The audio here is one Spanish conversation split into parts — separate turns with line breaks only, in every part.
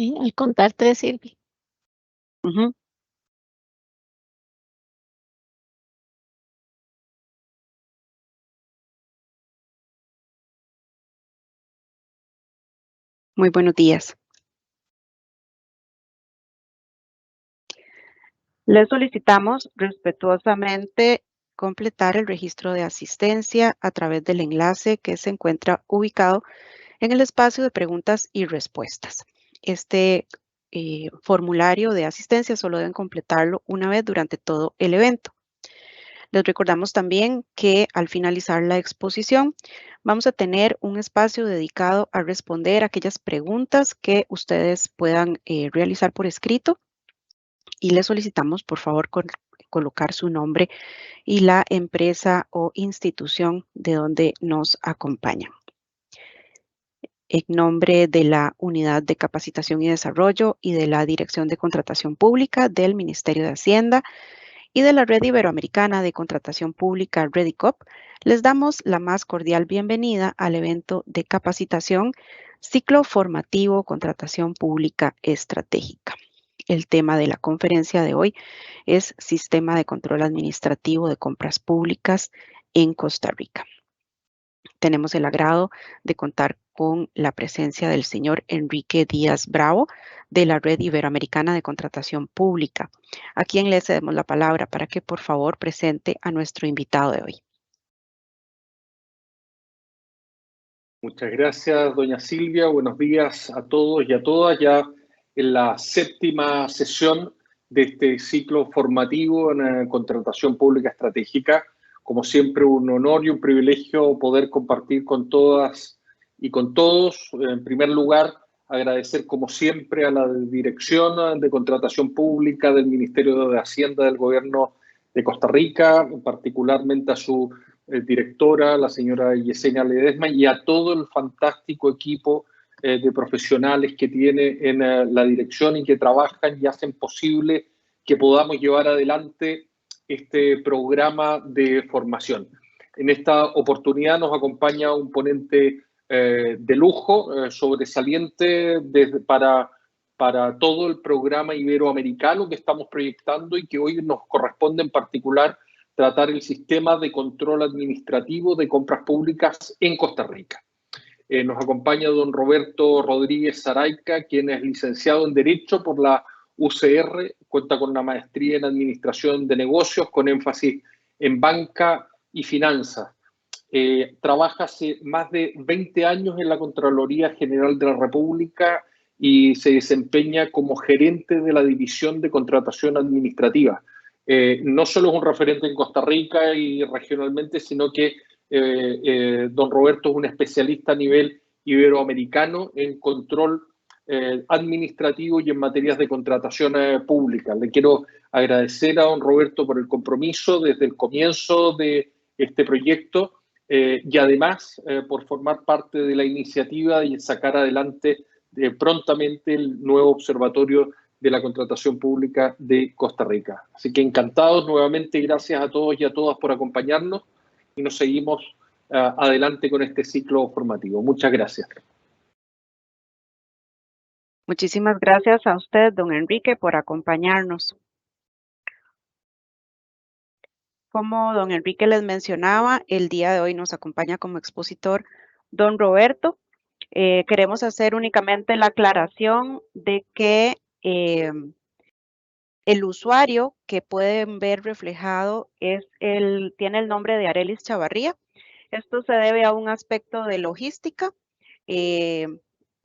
Al contar 3, Silvi.
Ujú. Muy buenos días. Le solicitamos respetuosamente completar el registro de asistencia a través del enlace que se encuentra ubicado en el espacio de preguntas y respuestas. Este formulario de asistencia solo deben completarlo una vez durante todo el evento. Les recordamos también que al finalizar la exposición vamos a tener un espacio dedicado a responder aquellas preguntas que ustedes puedan realizar por escrito y les solicitamos por favor colocar su nombre y la empresa o institución de donde nos acompañan. En nombre de la Unidad de Capacitación y Desarrollo y de la Dirección de Contratación Pública del Ministerio de Hacienda y de la Red Iberoamericana de Contratación Pública ReadyCop, les damos la más cordial bienvenida al evento de capacitación Ciclo Formativo Contratación Pública Estratégica. El tema de la conferencia de hoy es Sistema de Control Administrativo de Compras Públicas en Costa Rica. Tenemos el agrado de contar con la presencia del señor Enrique Díaz Bravo de la Red Iberoamericana de Contratación Pública, a quien le cedemos la palabra para que por favor presente a nuestro invitado de hoy.
Muchas gracias, doña Silvia. Buenos días a todos y a todas. Ya en la séptima sesión de este ciclo formativo en contratación pública estratégica. Como siempre, un honor y un privilegio poder compartir con todas y con todos. En primer lugar, agradecer como siempre a la Dirección de Contratación Pública del Ministerio de Hacienda del Gobierno de Costa Rica, particularmente a su directora, la señora Yesenia Ledesma, y a todo el fantástico equipo de profesionales que tiene en la dirección y que trabajan y hacen posible que podamos llevar adelante este programa de formación. En esta oportunidad nos acompaña un ponente de lujo, sobresaliente para todo el programa iberoamericano que estamos proyectando y que hoy nos corresponde en particular tratar el sistema de control administrativo de compras públicas en Costa Rica. Nos acompaña don Roberto Rodríguez Saraica, quien es licenciado en Derecho por la UCR, cuenta con una maestría en Administración de Negocios con énfasis en banca y finanzas. Trabaja hace más de 20 años en la Contraloría General de la República y se desempeña como gerente de la División de Contratación Administrativa. No solo es un referente en Costa Rica y regionalmente, sino que don Roberto es un especialista a nivel iberoamericano en control administrativo y en materias de contratación pública. Le quiero agradecer a don Roberto por el compromiso desde el comienzo de este proyecto y además por formar parte de la iniciativa y sacar adelante prontamente el nuevo observatorio de la contratación pública de Costa Rica. Así que encantados nuevamente, gracias a todos y a todas por acompañarnos y nos seguimos adelante con este ciclo formativo. Muchas gracias.
Muchísimas gracias a usted, don Enrique, por acompañarnos. Como don Enrique les mencionaba, el día de hoy nos acompaña como expositor don Roberto. Queremos hacer únicamente la aclaración de que el usuario que pueden ver reflejado tiene el nombre de Arelis Chavarría. Esto se debe a un aspecto de logística,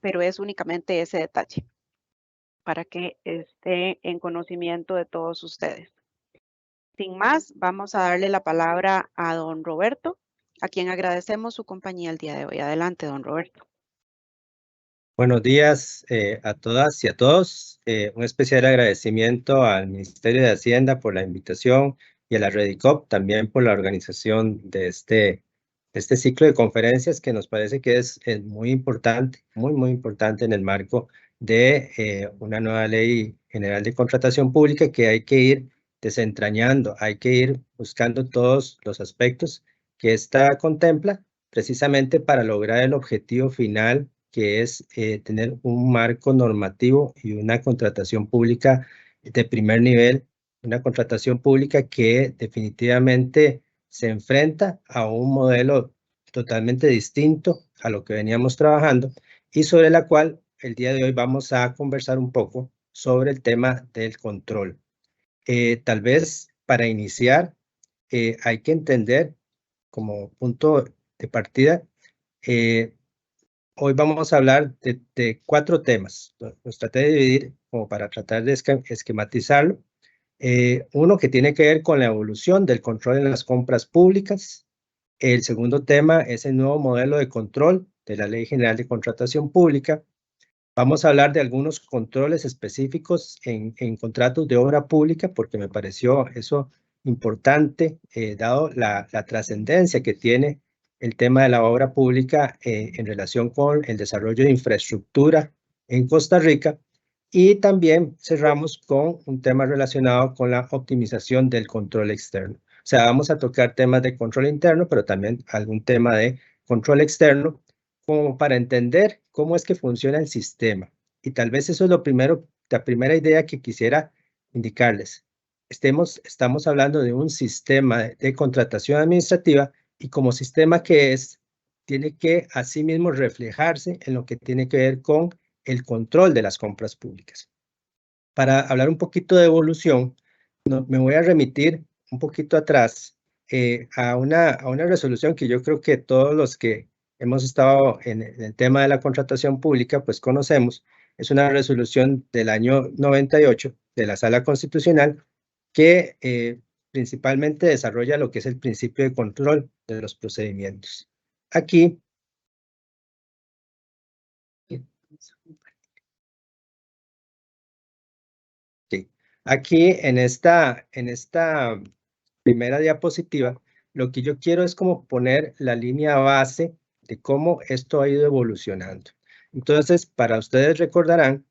pero es únicamente ese detalle para que esté en conocimiento de todos ustedes. Sin más, vamos a darle la palabra a don Roberto, a quien agradecemos su compañía el día de hoy. Adelante, don Roberto.
Buenos días a todas y a todos. Un especial agradecimiento al Ministerio de Hacienda por la invitación y a la ReadyCop también por la organización de este ciclo de conferencias que nos parece que es muy importante, muy importante en el marco de una nueva ley general de contratación pública que hay que ir desentrañando, hay que ir buscando todos los aspectos que esta contempla precisamente para lograr el objetivo final que es tener un marco normativo y una contratación pública de primer nivel, una contratación pública que definitivamente se enfrenta a un modelo totalmente distinto a lo que veníamos trabajando y sobre la cual el día de hoy vamos a conversar un poco sobre el tema del control. Tal vez para iniciar hay que entender como punto de partida, hoy vamos a hablar de 4 temas. Los traté de dividir como para tratar de esquematizarlo. Uno que tiene que ver con la evolución del control en las compras públicas. El segundo tema es el nuevo modelo de control de la Ley General de Contratación Pública. Vamos a hablar de algunos controles específicos en contratos de obra pública, porque me pareció eso importante, dado la trascendencia que tiene el tema de la obra pública en relación con el desarrollo de infraestructura en Costa Rica. Y también cerramos con un tema relacionado con la optimización del control externo. O sea, vamos a tocar temas de control interno, pero también algún tema de control externo, como para entender cómo es que funciona el sistema. Y tal vez eso es lo primero, la primera idea que quisiera indicarles. Estamos hablando de un sistema de contratación administrativa y como sistema que es, tiene que asimismo reflejarse en lo que tiene que ver con el control de las compras públicas. Para hablar un poquito de evolución, me voy a remitir un poquito atrás a una resolución que yo creo que todos los que hemos estado en el tema de la contratación pública, pues conocemos. Es una resolución del año 98 de la Sala Constitucional que principalmente desarrolla lo que es el principio de control de los procedimientos. Aquí, aquí en esta primera diapositiva, lo que yo quiero es como poner la línea base de cómo esto ha ido evolucionando. Entonces, para ustedes recordarán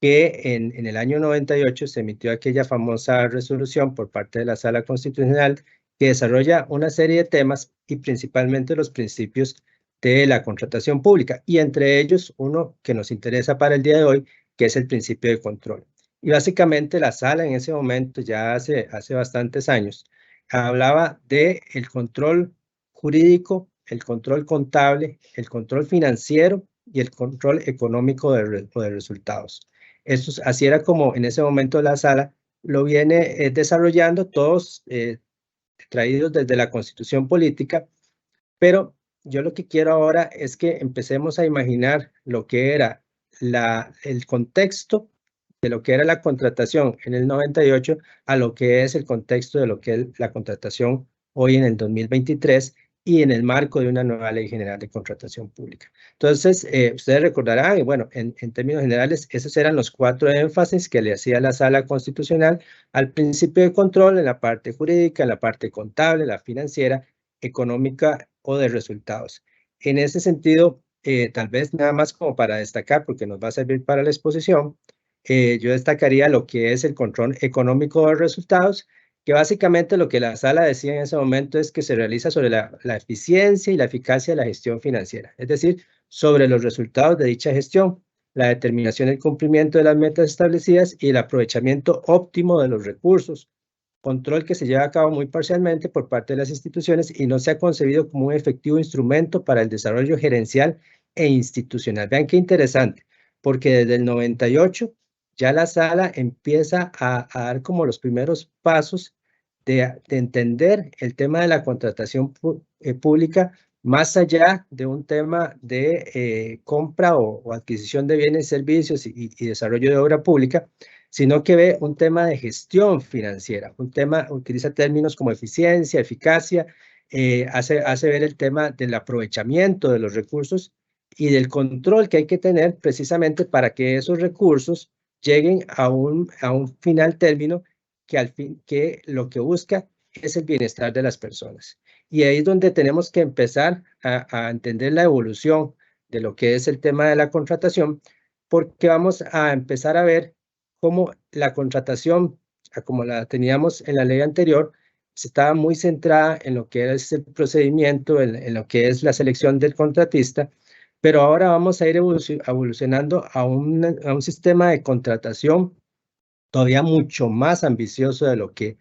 que en el año 98 se emitió aquella famosa resolución por parte de la Sala Constitucional que desarrolla una serie de temas y principalmente los principios de la contratación pública y entre ellos uno que nos interesa para el día de hoy, que es el principio de control. Y básicamente la Sala en ese momento, ya hace bastantes años, hablaba de el control jurídico, el control contable, el control financiero y el control económico de resultados. Así era como en ese momento la Sala lo viene desarrollando, todos traídos desde la Constitución Política, pero yo lo que quiero ahora es que empecemos a imaginar lo que era el contexto de lo que era la contratación en el 98 a lo que es el contexto de lo que es la contratación hoy en el 2023 y en el marco de una nueva Ley General de Contratación Pública. Entonces, ustedes recordarán, y bueno, en términos generales, esos eran los 4 énfasis que le hacía la Sala Constitucional al principio de control en la parte jurídica, en la parte contable, la financiera, económica o de resultados. En ese sentido, tal vez nada más como para destacar, porque nos va a servir para la exposición, yo destacaría lo que es el control económico de resultados, que básicamente lo que la Sala decía en ese momento es que se realiza sobre la eficiencia y la eficacia de la gestión financiera, es decir, sobre los resultados de dicha gestión, la determinación del cumplimiento de las metas establecidas y el aprovechamiento óptimo de los recursos, control que se lleva a cabo muy parcialmente por parte de las instituciones y no se ha concebido como un efectivo instrumento para el desarrollo gerencial e institucional. Vean qué interesante, porque desde el 98 ya la Sala empieza a dar como los primeros pasos de entender el tema de la contratación pública más allá de un tema de compra o adquisición de bienes y servicios y desarrollo de obra pública, sino que ve un tema de gestión financiera, utiliza términos como eficiencia, eficacia, hace ver el tema del aprovechamiento de los recursos y del control que hay que tener precisamente para que esos recursos lleguen a un final término que lo que busca es el bienestar de las personas. Y ahí es donde tenemos que empezar a entender la evolución de lo que es el tema de la contratación, porque vamos a empezar a ver cómo la contratación, como la teníamos en la ley anterior, estaba muy centrada en lo que es el procedimiento, en lo que es la selección del contratista, pero ahora vamos a ir evolucionando a un sistema de contratación todavía mucho más ambicioso de lo que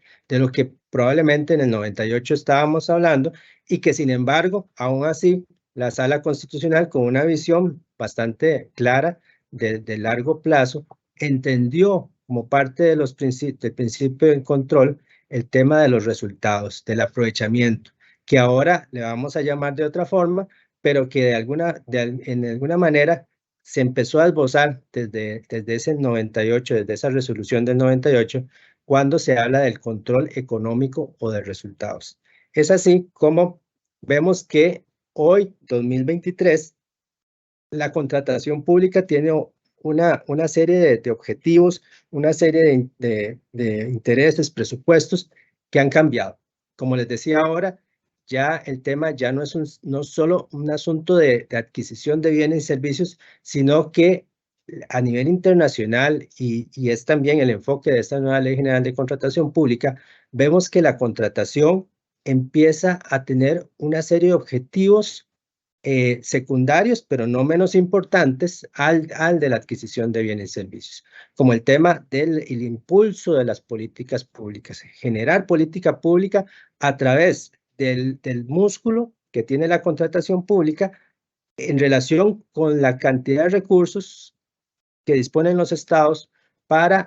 probablemente en el 98 estábamos hablando, y que sin embargo, aún así, la Sala Constitucional, con una visión bastante clara de largo plazo, entendió como parte de los del principio de control el tema de los resultados, del aprovechamiento, que ahora le vamos a llamar de otra forma, pero que en alguna manera se empezó a esbozar desde ese 98, desde esa resolución del 98, cuando se habla del control económico o de resultados. Es así como vemos que hoy, 2023, la contratación pública tiene una serie de objetivos, una serie de intereses, presupuestos que han cambiado. Como les decía ahora, ya el tema ya no es no solo un asunto de adquisición de bienes y servicios, sino que a nivel internacional, y es también el enfoque de esta nueva Ley General de Contratación Pública, vemos que la contratación empieza a tener una serie de objetivos secundarios, pero no menos importantes al de la adquisición de bienes y servicios, como el tema del impulso de las políticas públicas, generar política pública a través del músculo que tiene la contratación pública en relación con la cantidad de recursos que disponen los estados para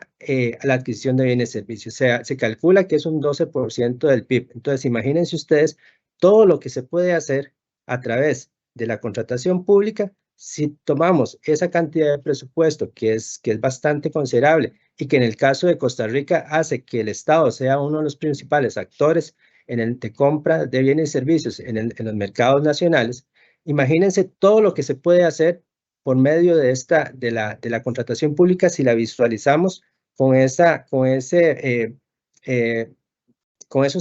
la adquisición de bienes y servicios. O sea, se calcula que es un 12% del PIB. Entonces, imagínense ustedes todo lo que se puede hacer a través de la contratación pública si tomamos esa cantidad de presupuesto que es bastante considerable y que en el caso de Costa Rica hace que el Estado sea uno de los principales actores en el de compra de bienes y servicios en los mercados nacionales. Imagínense todo lo que se puede hacer por medio de la contratación pública si la visualizamos con esos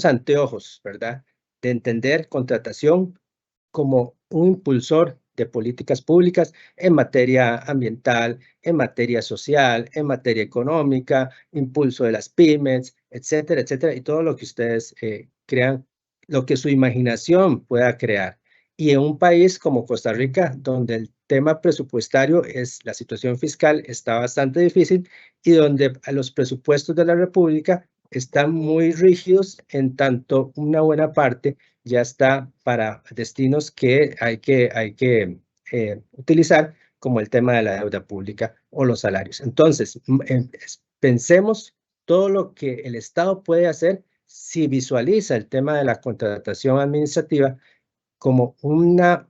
anteojos, ¿verdad? De entender contratación como un impulsor de políticas públicas en materia ambiental, en materia social, en materia económica, impulso de las pymes, etcétera, etcétera, y todo lo que ustedes crean, lo que su imaginación pueda crear. Y en un país como Costa Rica, donde el tema presupuestario la situación fiscal está bastante difícil y donde los presupuestos de la República están muy rígidos, en tanto una buena parte ya está para destinos que hay que utilizar, como el tema de la deuda pública o los salarios. Entonces, pensemos todo lo que el Estado puede hacer si visualiza el tema de la contratación administrativa como una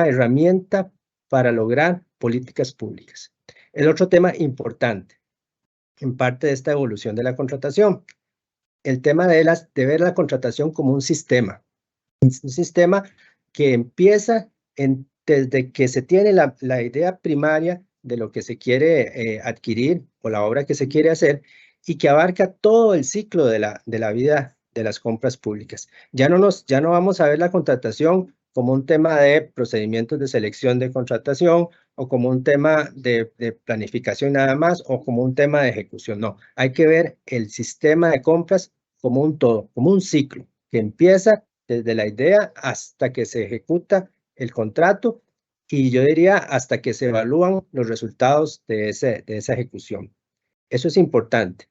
herramienta para lograr políticas públicas. El otro tema importante, en parte de esta evolución de la contratación, el tema de ver la contratación como un sistema que empieza desde que se tiene la idea primaria de lo que se quiere adquirir o la obra que se quiere hacer, y que abarca todo el ciclo de la vida de las compras públicas. Ya no vamos a ver la contratación como un tema de procedimientos de selección de contratación o como un tema de planificación nada más o como un tema de ejecución. No, hay que ver el sistema de compras como un todo, como un ciclo que empieza desde la idea hasta que se ejecuta el contrato, y yo diría hasta que se evalúan los resultados de esa ejecución. Eso es importante.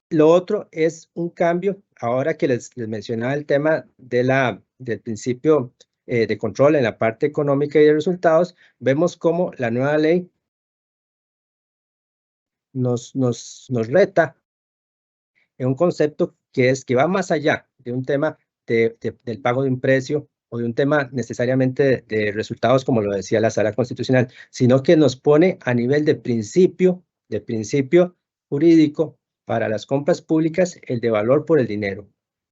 Lo otro es un cambio, ahora que les mencionaba el tema del principio de control en la parte económica y de resultados, vemos cómo la nueva ley nos reta en un concepto que va más allá de un tema del pago de un precio o de un tema necesariamente de resultados, como lo decía la Sala Constitucional, sino que nos pone a nivel de principio jurídico para las compras públicas el de valor por el dinero,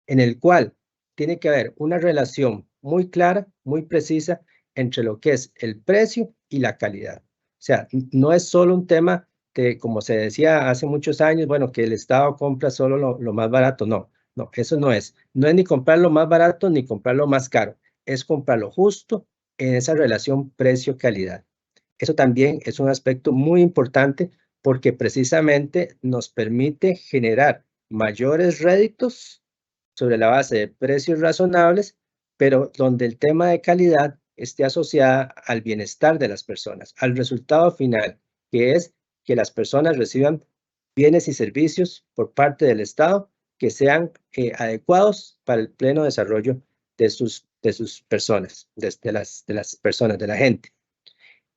en el cual tiene que haber una relación muy clara, muy precisa entre lo que es el precio y la calidad. O sea, no es solo un tema como se decía hace muchos años, bueno, que el Estado compra solo lo más barato. No, eso no es. No es ni comprar lo más barato ni comprar lo más caro. Es comprar lo justo en esa relación precio-calidad. Eso también es un aspecto muy importante porque precisamente nos permite generar mayores réditos sobre la base de precios razonables, pero donde el tema de calidad esté asociada al bienestar de las personas, al resultado final, que es que las personas reciban bienes y servicios por parte del Estado que sean adecuados para el pleno desarrollo de sus personas, de las personas, de la gente.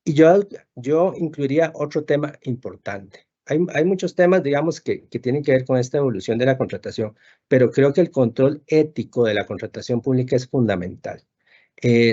Y yo incluiría otro tema importante. Hay muchos temas, digamos, que tienen que ver con esta evolución de la contratación, pero creo que el control ético de la contratación pública es fundamental.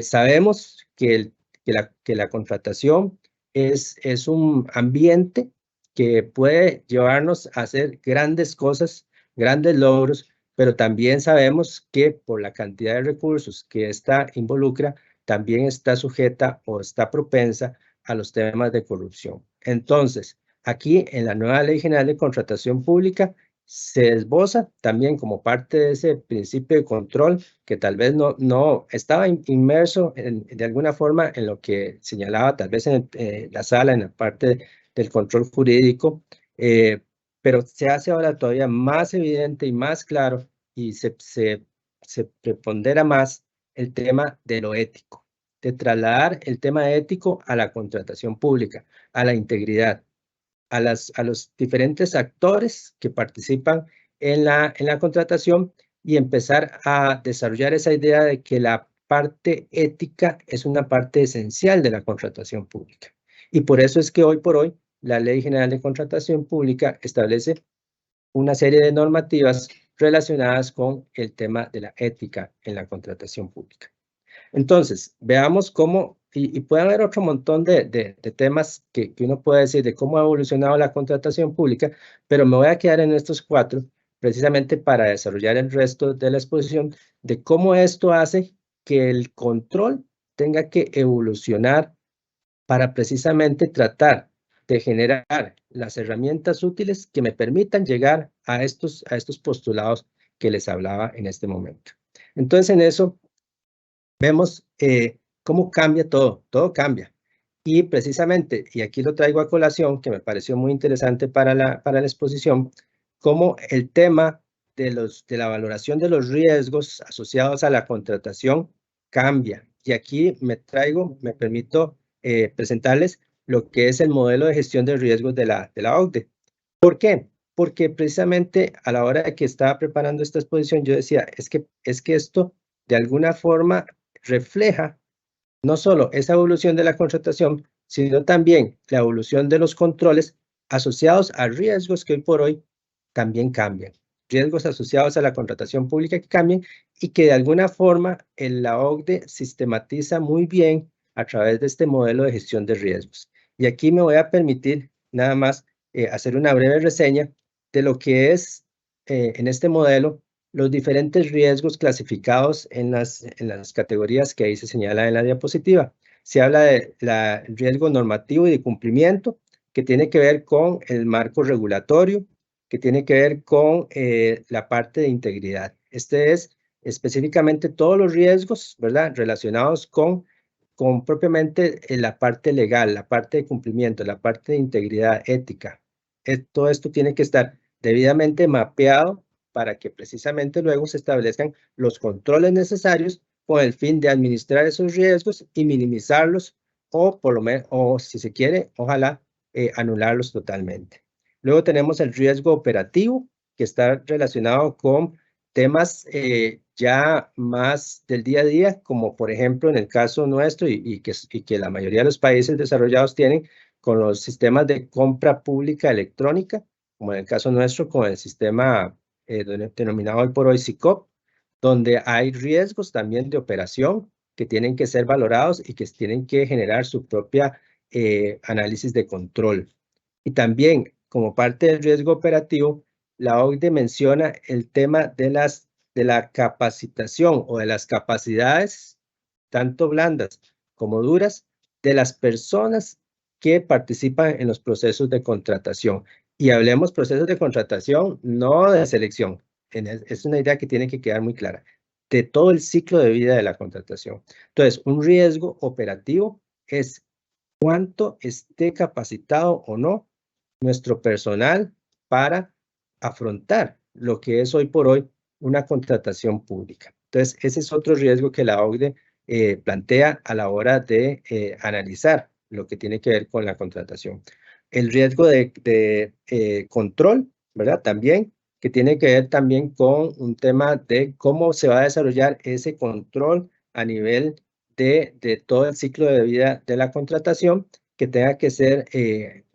Sabemos que la contratación es un ambiente que puede llevarnos a hacer grandes cosas, grandes logros, pero también sabemos que por la cantidad de recursos que esta involucra, también está sujeta o está propensa a los temas de corrupción. Entonces, aquí en la nueva Ley General de Contratación Pública se esboza también como parte de ese principio de control que tal vez no estaba inmerso de alguna forma en lo que señalaba tal vez en la sala, en la parte del control jurídico, pero se hace ahora todavía más evidente y más claro y se prepondera más el tema de lo ético, de trasladar el tema ético a la contratación pública, a la integridad, a los diferentes actores que participan en la contratación y empezar a desarrollar esa idea de que la parte ética es una parte esencial de la contratación pública. Y por eso es que hoy por hoy la Ley General de Contratación Pública establece una serie de normativas relacionadas con el tema de la ética en la contratación pública. Entonces, veamos cómo, y puede haber otro montón de temas que uno puede decir de cómo ha evolucionado la contratación pública, pero me voy a quedar en estos 4, precisamente para desarrollar el resto de la exposición de cómo esto hace que el control tenga que evolucionar para precisamente tratar de generar las herramientas útiles que me permitan llegar a estos postulados que les hablaba en este momento. Entonces, en eso vemos cómo cambia todo cambia. Y precisamente, y aquí lo traigo a colación, que me pareció muy interesante para la exposición, cómo el tema de la valoración de los riesgos asociados a la contratación cambia. Y aquí me permito presentarles lo que es el modelo de gestión de riesgos de la OCDE. ¿Por qué? Porque precisamente a la hora de que estaba preparando esta exposición, yo decía, es que esto de alguna forma refleja no solo esa evolución de la contratación, sino también la evolución de los controles asociados a riesgos que hoy por hoy también cambian. Riesgos asociados a la contratación pública que cambian y que de alguna forma la OCDE sistematiza muy bien a través de este modelo de gestión de riesgos. Y aquí me voy a permitir nada más hacer una breve reseña de lo que es en este modelo los diferentes riesgos clasificados en las categorías que ahí se señala en la diapositiva. Se habla de riesgo normativo y de cumplimiento, que tiene que ver con el marco regulatorio, que tiene que ver con la parte de integridad. Este es específicamente todos los riesgos, ¿verdad?, relacionados con propiamente la parte legal, la parte de cumplimiento, la parte de integridad ética. Todo esto tiene que estar debidamente mapeado para que precisamente luego se establezcan los controles necesarios con el fin de administrar esos riesgos y minimizarlos o por lo menos, o si se quiere, ojalá anularlos totalmente. Luego tenemos el riesgo operativo, que está relacionado con temas ya más del día a día, como por ejemplo en el caso nuestro y que la mayoría de los países desarrollados tienen con los sistemas de compra pública electrónica, como en el caso nuestro con el sistema denominado hoy por hoy SICOP, donde hay riesgos también de operación que tienen que ser valorados y que tienen que generar su propia análisis de control. Y también, como parte del riesgo operativo, la OCDE menciona el tema de la capacitación o de las capacidades, tanto blandas como duras, de las personas que participan en los procesos de contratación. Y hablemos procesos de contratación, no de selección. Es una idea que tiene que quedar muy clara, de todo el ciclo de vida de la contratación. Entonces, un riesgo operativo es cuánto esté capacitado o no nuestro personal para afrontar lo que es hoy por hoy una contratación pública. Entonces, ese es otro riesgo que la OCDE plantea a la hora de analizar lo que tiene que ver con la contratación. El riesgo de control, ¿verdad? También, que tiene que ver también con un tema de cómo se va a desarrollar ese control a nivel de todo el ciclo de vida de la contratación, que tenga que ser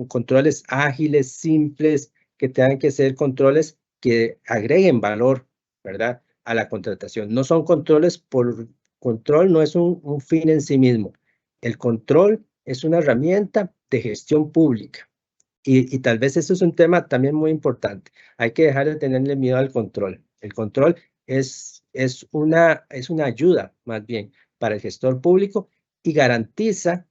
controles ágiles, simples, que tengan que ser controles que agreguen valor, ¿verdad?, a la contratación. No son controles por control, no es un fin en sí mismo. El control es una herramienta de gestión pública. Y tal vez eso es un tema también muy importante. Hay que dejar de tenerle miedo al control. El control es una ayuda, más bien, para el gestor público y garantiza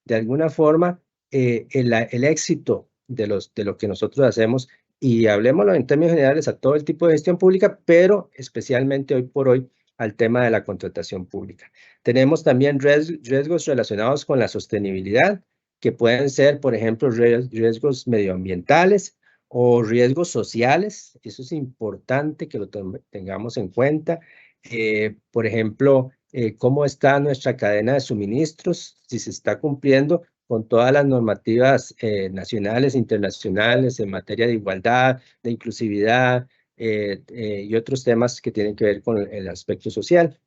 de alguna forma el éxito de lo que nosotros hacemos. Y hablemoslo en términos generales a todo el tipo de gestión pública, pero especialmente hoy por hoy al tema de la contratación pública. Tenemos también riesgos relacionados con la sostenibilidad, que pueden ser, por ejemplo, riesgos medioambientales o riesgos sociales. Eso es importante que lo tengamos en cuenta. Por ejemplo, cómo está nuestra cadena de suministros, si se está cumpliendo con todas las normativas nacionales e internacionales en materia de igualdad, de inclusividad y otros temas que tienen que ver con el aspecto social.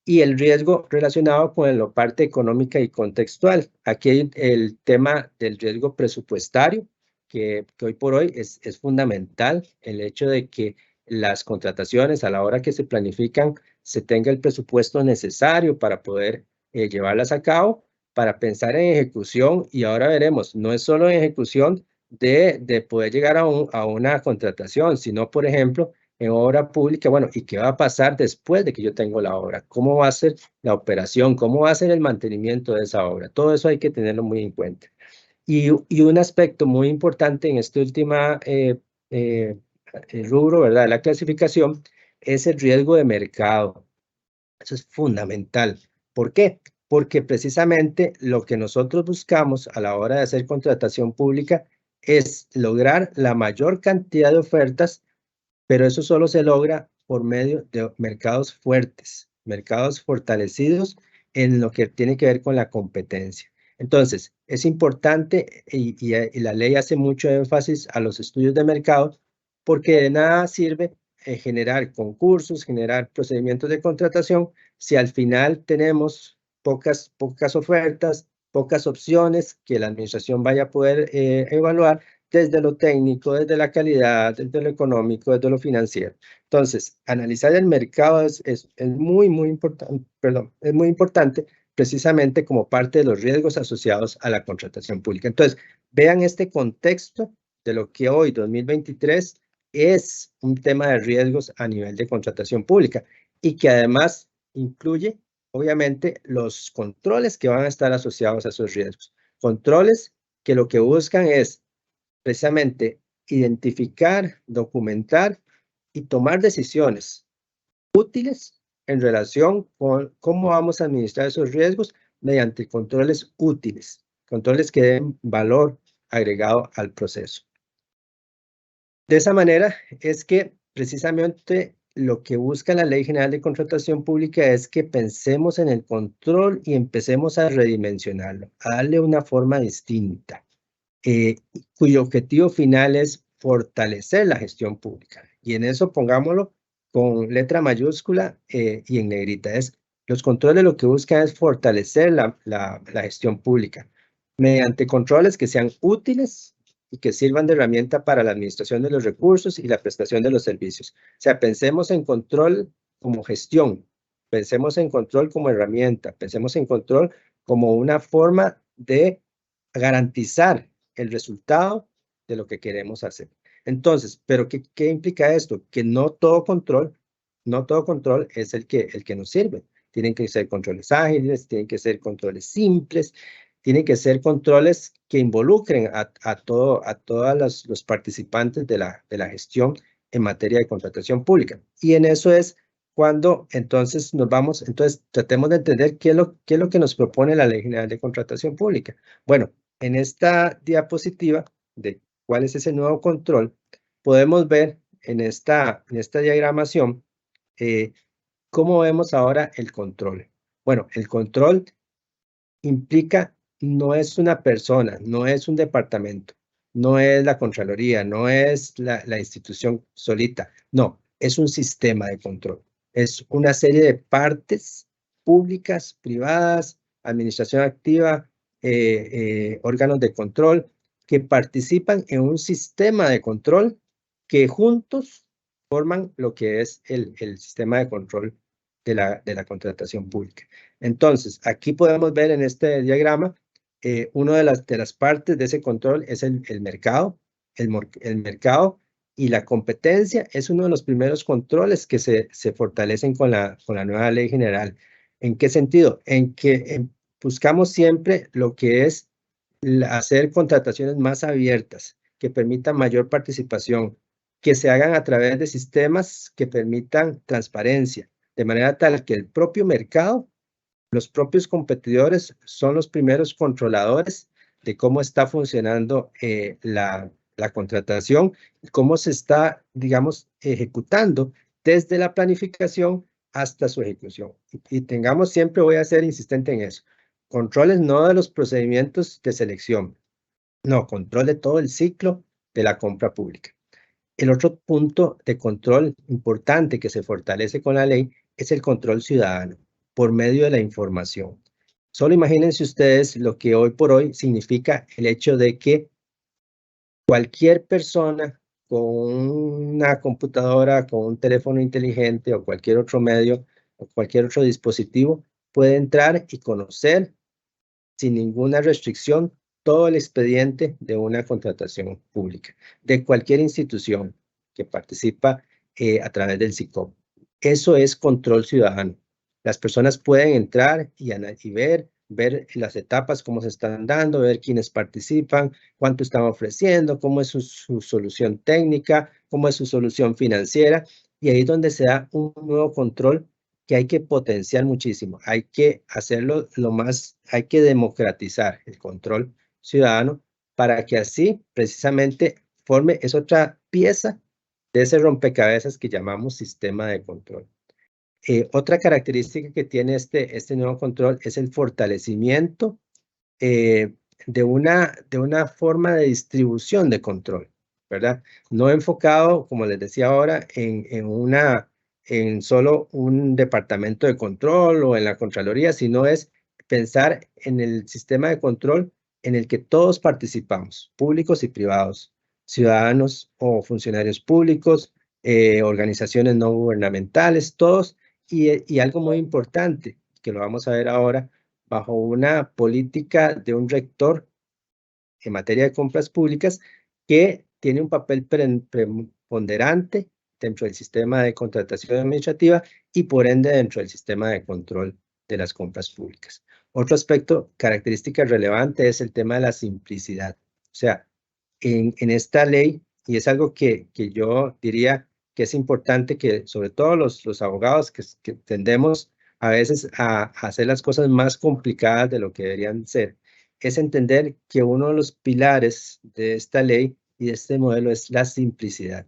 Y el riesgo relacionado con la parte económica y contextual. Aquí hay el tema del riesgo presupuestario, que hoy por hoy es fundamental, el hecho de que las contrataciones a la hora que se planifican se tenga el presupuesto necesario para poder llevarlas a cabo, para pensar en ejecución, y ahora veremos, no es solo en ejecución de poder llegar a una contratación, sino, por ejemplo, en obra pública, bueno, ¿y qué va a pasar después de que yo tengo la obra? ¿Cómo va a ser la operación? ¿Cómo va a ser el mantenimiento de esa obra? Todo eso hay que tenerlo muy en cuenta. Y un aspecto muy importante en este último rubro, ¿verdad?, la clasificación, es el riesgo de mercado. Eso es fundamental. ¿Por qué? Porque precisamente lo que nosotros buscamos a la hora de hacer contratación pública es lograr la mayor cantidad de ofertas, pero eso solo se logra por medio de mercados fuertes, mercados fortalecidos en lo que tiene que ver con la competencia. Entonces, es importante y la ley hace mucho énfasis a los estudios de mercado, porque de nada sirve generar concursos, generar procedimientos de contratación, si al final tenemos pocas ofertas, pocas opciones que la administración vaya a poder evaluar desde lo técnico, desde la calidad, desde lo económico, desde lo financiero. Entonces, analizar el mercado es muy importante, perdón, es muy importante precisamente como parte de los riesgos asociados a la contratación pública. Entonces, vean este contexto de lo que hoy, 2023, es un tema de riesgos a nivel de contratación pública y que además incluye, obviamente, los controles que van a estar asociados a esos riesgos. Controles que lo que buscan es precisamente identificar, documentar y tomar decisiones útiles en relación con cómo vamos a administrar esos riesgos mediante controles útiles, controles que den valor agregado al proceso. De esa manera es que precisamente lo que busca la Ley General de Contratación Pública es que pensemos en el control y empecemos a redimensionarlo, a darle una forma distinta, cuyo objetivo final es fortalecer la gestión pública. Y en eso pongámoslo con letra mayúscula y en negrita. Los controles lo que buscan es fortalecer la gestión pública mediante controles que sean útiles y que sirvan de herramienta para la administración de los recursos y la prestación de los servicios. O sea, pensemos en control como gestión, pensemos en control como herramienta, pensemos en control como una forma de garantizar el resultado de lo que queremos hacer. Entonces, ¿pero qué implica esto? Que no todo control es el que nos sirve. Tienen que ser controles ágiles, tienen que ser controles simples, tienen que ser controles que involucren a todos los participantes de la gestión en materia de contratación pública. Y en eso es cuando entonces entonces tratemos de entender qué es lo que nos propone la Ley General de Contratación Pública. Bueno, en esta diapositiva de cuál es ese nuevo control, podemos ver en esta diagramación cómo vemos ahora el control. Bueno, el control implica, no es una persona, no es un departamento, no es la Contraloría, no es la institución solita, no, es un sistema de control. Es una serie de partes públicas, privadas, administración activa, órganos de control, que participan en un sistema de control que juntos forman lo que es el sistema de control de la contratación pública. Entonces, aquí podemos ver en este diagrama, una de las partes de ese control es el mercado. El mercado y la competencia es uno de los primeros controles que se fortalecen con la nueva ley general. ¿En qué sentido? En que buscamos siempre lo que es hacer contrataciones más abiertas, que permitan mayor participación, que se hagan a través de sistemas que permitan transparencia, de manera tal que el propio mercado, los propios competidores son los primeros controladores de cómo está funcionando la contratación y cómo se está, digamos, ejecutando desde la planificación hasta su ejecución. Y tengamos siempre, voy a ser insistente en eso, controles no de los procedimientos de selección, no, control de todo el ciclo de la compra pública. El otro punto de control importante que se fortalece con la ley es el control ciudadano por medio de la información. Solo imagínense ustedes lo que hoy por hoy significa el hecho de que cualquier persona con una computadora, con un teléfono inteligente o cualquier otro medio o cualquier otro dispositivo puede entrar y conocer sin ninguna restricción todo el expediente de una contratación pública, de cualquier institución que participa a través del SICOP. Eso es control ciudadano. Las personas pueden entrar y ver las etapas, cómo se están dando, ver quiénes participan, cuánto están ofreciendo, cómo es su solución técnica, cómo es su solución financiera, y ahí es donde se da un nuevo control que hay que potenciar muchísimo. Hay que hacerlo hay que democratizar el control ciudadano para que así precisamente es otra pieza de ese rompecabezas que llamamos sistema de control. Otra característica que tiene este nuevo control es el fortalecimiento de una forma de distribución de control, ¿verdad? No enfocado, como les decía ahora, en solo un departamento de control o en la Contraloría, sino es pensar en el sistema de control en el que todos participamos, públicos y privados, ciudadanos o funcionarios públicos, organizaciones no gubernamentales, todos, y algo muy importante, que lo vamos a ver ahora, bajo una política de un rector en materia de compras públicas que tiene un papel preponderante dentro del sistema de contratación administrativa y por ende dentro del sistema de control de las compras públicas. Otro aspecto, característica relevante, es el tema de la simplicidad. O sea, en esta ley, y es algo que yo diría que es importante que sobre todo los abogados que tendemos a veces a hacer las cosas más complicadas de lo que deberían ser, es entender que uno de los pilares de esta ley y de este modelo es la simplicidad.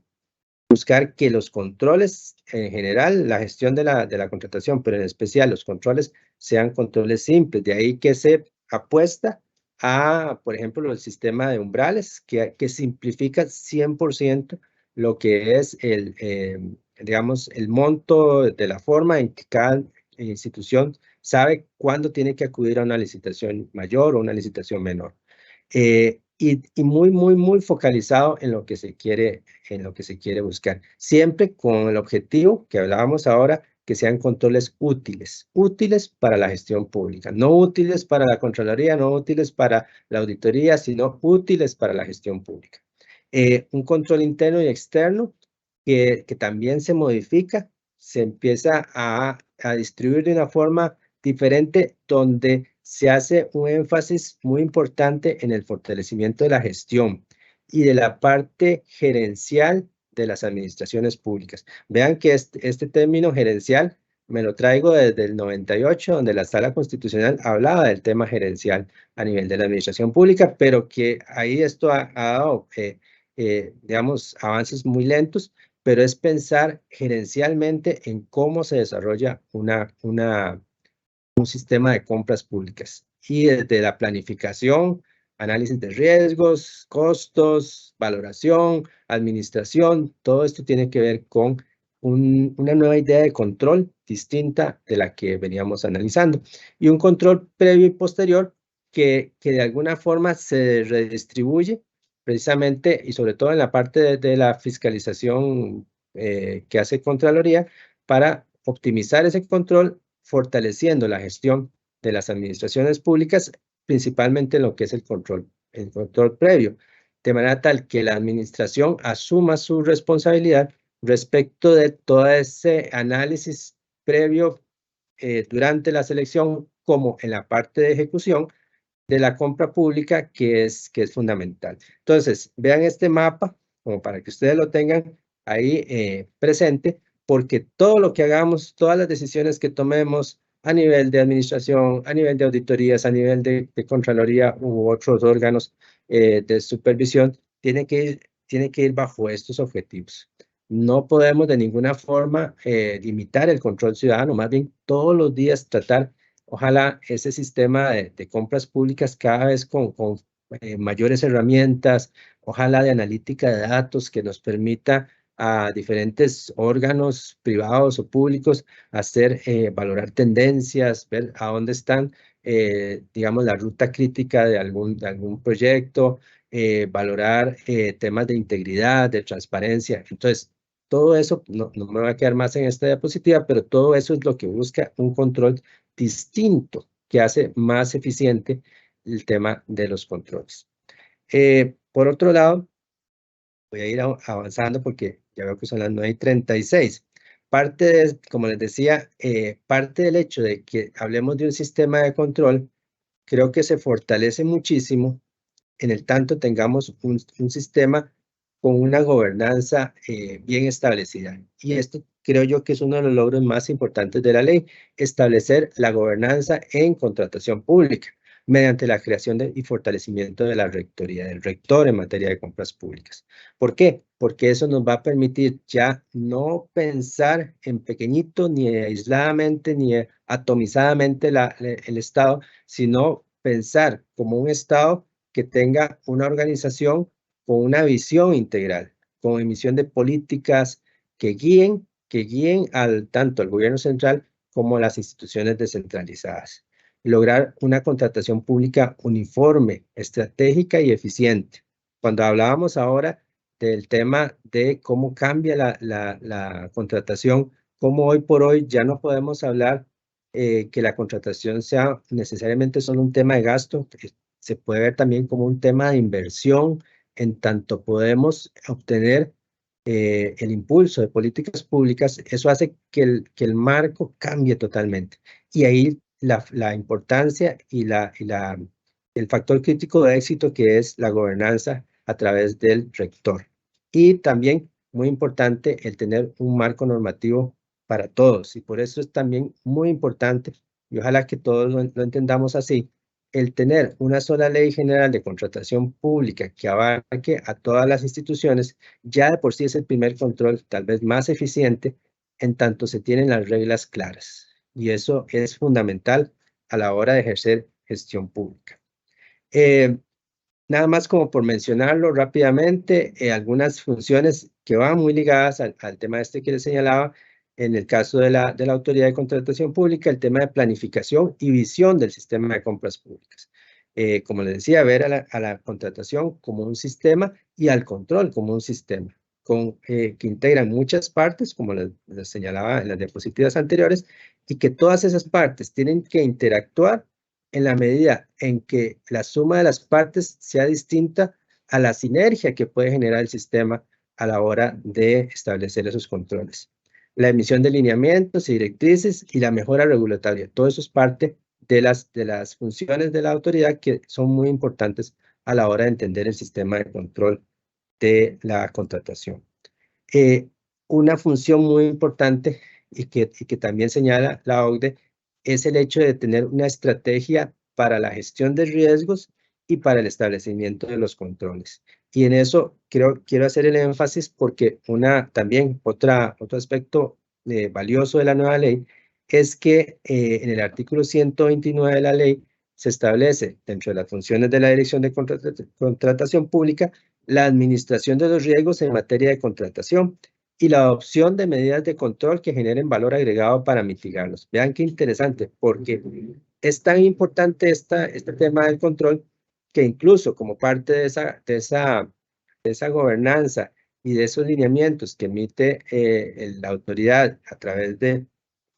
Buscar que los controles en general, la gestión de la contratación, pero en especial los controles sean controles simples. De ahí que se apuesta a, por ejemplo, el sistema de umbrales, que simplifica 100% lo que es digamos, el monto de la forma en que cada institución sabe cuándo tiene que acudir a una licitación mayor o una licitación menor. Y muy focalizado en lo que se quiere buscar. Siempre con el objetivo que hablábamos ahora, que sean controles útiles para la gestión pública, no útiles para la Contraloría, no útiles para la auditoría, sino útiles para la gestión pública. Un control interno y externo que también se modifica, se empieza a distribuir de una forma diferente, donde se hace un énfasis muy importante en el fortalecimiento de la gestión y de la parte gerencial de las administraciones públicas. Vean que este término gerencial me lo traigo desde el 98, donde la Sala Constitucional hablaba del tema gerencial a nivel de la administración pública, pero que ahí esto ha dado, digamos, avances muy lentos, pero es pensar gerencialmente en cómo se desarrolla una un sistema de compras públicas. Y desde la planificación, análisis de riesgos, costos, valoración, administración, todo esto tiene que ver con una nueva idea de control distinta de la que veníamos analizando. Y un control previo y posterior que de alguna forma se redistribuye precisamente y sobre todo en la parte de la fiscalización que hace Contraloría para optimizar ese control, fortaleciendo la gestión de las administraciones públicas, principalmente en lo que es el control previo, de manera tal que la administración asuma su responsabilidad respecto de todo ese análisis previo durante la selección, como en la parte de ejecución de la compra pública, que es fundamental. Entonces, vean este mapa, como para que ustedes lo tengan ahí presente, porque todo lo que hagamos, todas las decisiones que tomemos a nivel de administración, a nivel de auditorías, a nivel de Contraloría u otros órganos de supervisión, tiene que ir bajo estos objetivos. No podemos de ninguna forma limitar el control ciudadano, más bien todos los días tratar, ojalá, ese sistema de compras públicas cada vez con mayores herramientas, ojalá de analítica de datos que nos permita a diferentes órganos privados o públicos hacer, valorar tendencias, ver a dónde están, digamos, la ruta crítica de algún proyecto, valorar temas de integridad, de transparencia. Entonces, todo eso, no me va a quedar más en esta diapositiva, pero todo eso es lo que busca un control distinto que hace más eficiente el tema de los controles. Por otro lado, voy a ir avanzando porque ya veo que son las 9:36. Parte de, como les decía, parte del hecho de que hablemos de un sistema de control, creo que se fortalece muchísimo en el tanto tengamos un sistema con una gobernanza bien establecida. Y esto creo yo que es uno de los logros más importantes de la ley, establecer la gobernanza en contratación pública mediante la creación y fortalecimiento de la rectoría, del rector en materia de compras públicas. ¿Por qué? Porque eso nos va a permitir ya no pensar en pequeñito, ni aisladamente, ni atomizadamente el Estado, sino pensar como un Estado que tenga una organización con una visión integral, con emisión de políticas que guíen tanto al gobierno central como a las instituciones descentralizadas. Lograr una contratación pública uniforme, estratégica y eficiente. Cuando hablábamos ahora del tema de cómo cambia la contratación, cómo hoy por hoy ya no podemos hablar que la contratación sea necesariamente solo un tema de gasto, se puede ver también como un tema de inversión, en tanto podemos obtener el impulso de políticas públicas. Eso hace que el marco cambie totalmente. Y ahí la importancia y el factor crítico de éxito que es la gobernanza a través del rector. Y también, muy importante, el tener un marco normativo para todos. Y por eso es también muy importante, y ojalá que todos lo entendamos así, el tener una sola ley general de contratación pública que abarque a todas las instituciones, ya de por sí es el primer control tal vez más eficiente en tanto se tienen las reglas claras. Y eso es fundamental a la hora de ejercer gestión pública. Nada más como por mencionarlo rápidamente, algunas funciones que van muy ligadas al tema este que les señalaba, en el caso de la Autoridad de Contratación Pública, el tema de planificación y visión del sistema de compras públicas. Como les decía, ver a la contratación como un sistema y al control como un sistema, que integran muchas partes, como les señalaba en las diapositivas anteriores, y que todas esas partes tienen que interactuar en la medida en que la suma de las partes sea distinta a la sinergia que puede generar el sistema a la hora de establecer esos controles. La emisión de lineamientos y directrices y la mejora regulatoria, todo eso es parte de las funciones de la autoridad que son muy importantes a la hora de entender el sistema de control de la contratación. Una función muy importante y que también señala la OCDE es el hecho de tener una estrategia para la gestión de riesgos y para el establecimiento de los controles. Y en eso quiero hacer el énfasis porque también otro aspecto valioso de la nueva ley es que en el artículo 129 de la ley se establece dentro de las funciones de la Dirección de Contratación Pública la administración de los riesgos en materia de contratación y la adopción de medidas de control que generen valor agregado para mitigarlos. Vean qué interesante, porque es tan importante este tema del control que incluso como parte de esa gobernanza y de esos lineamientos que emite la autoridad a través de,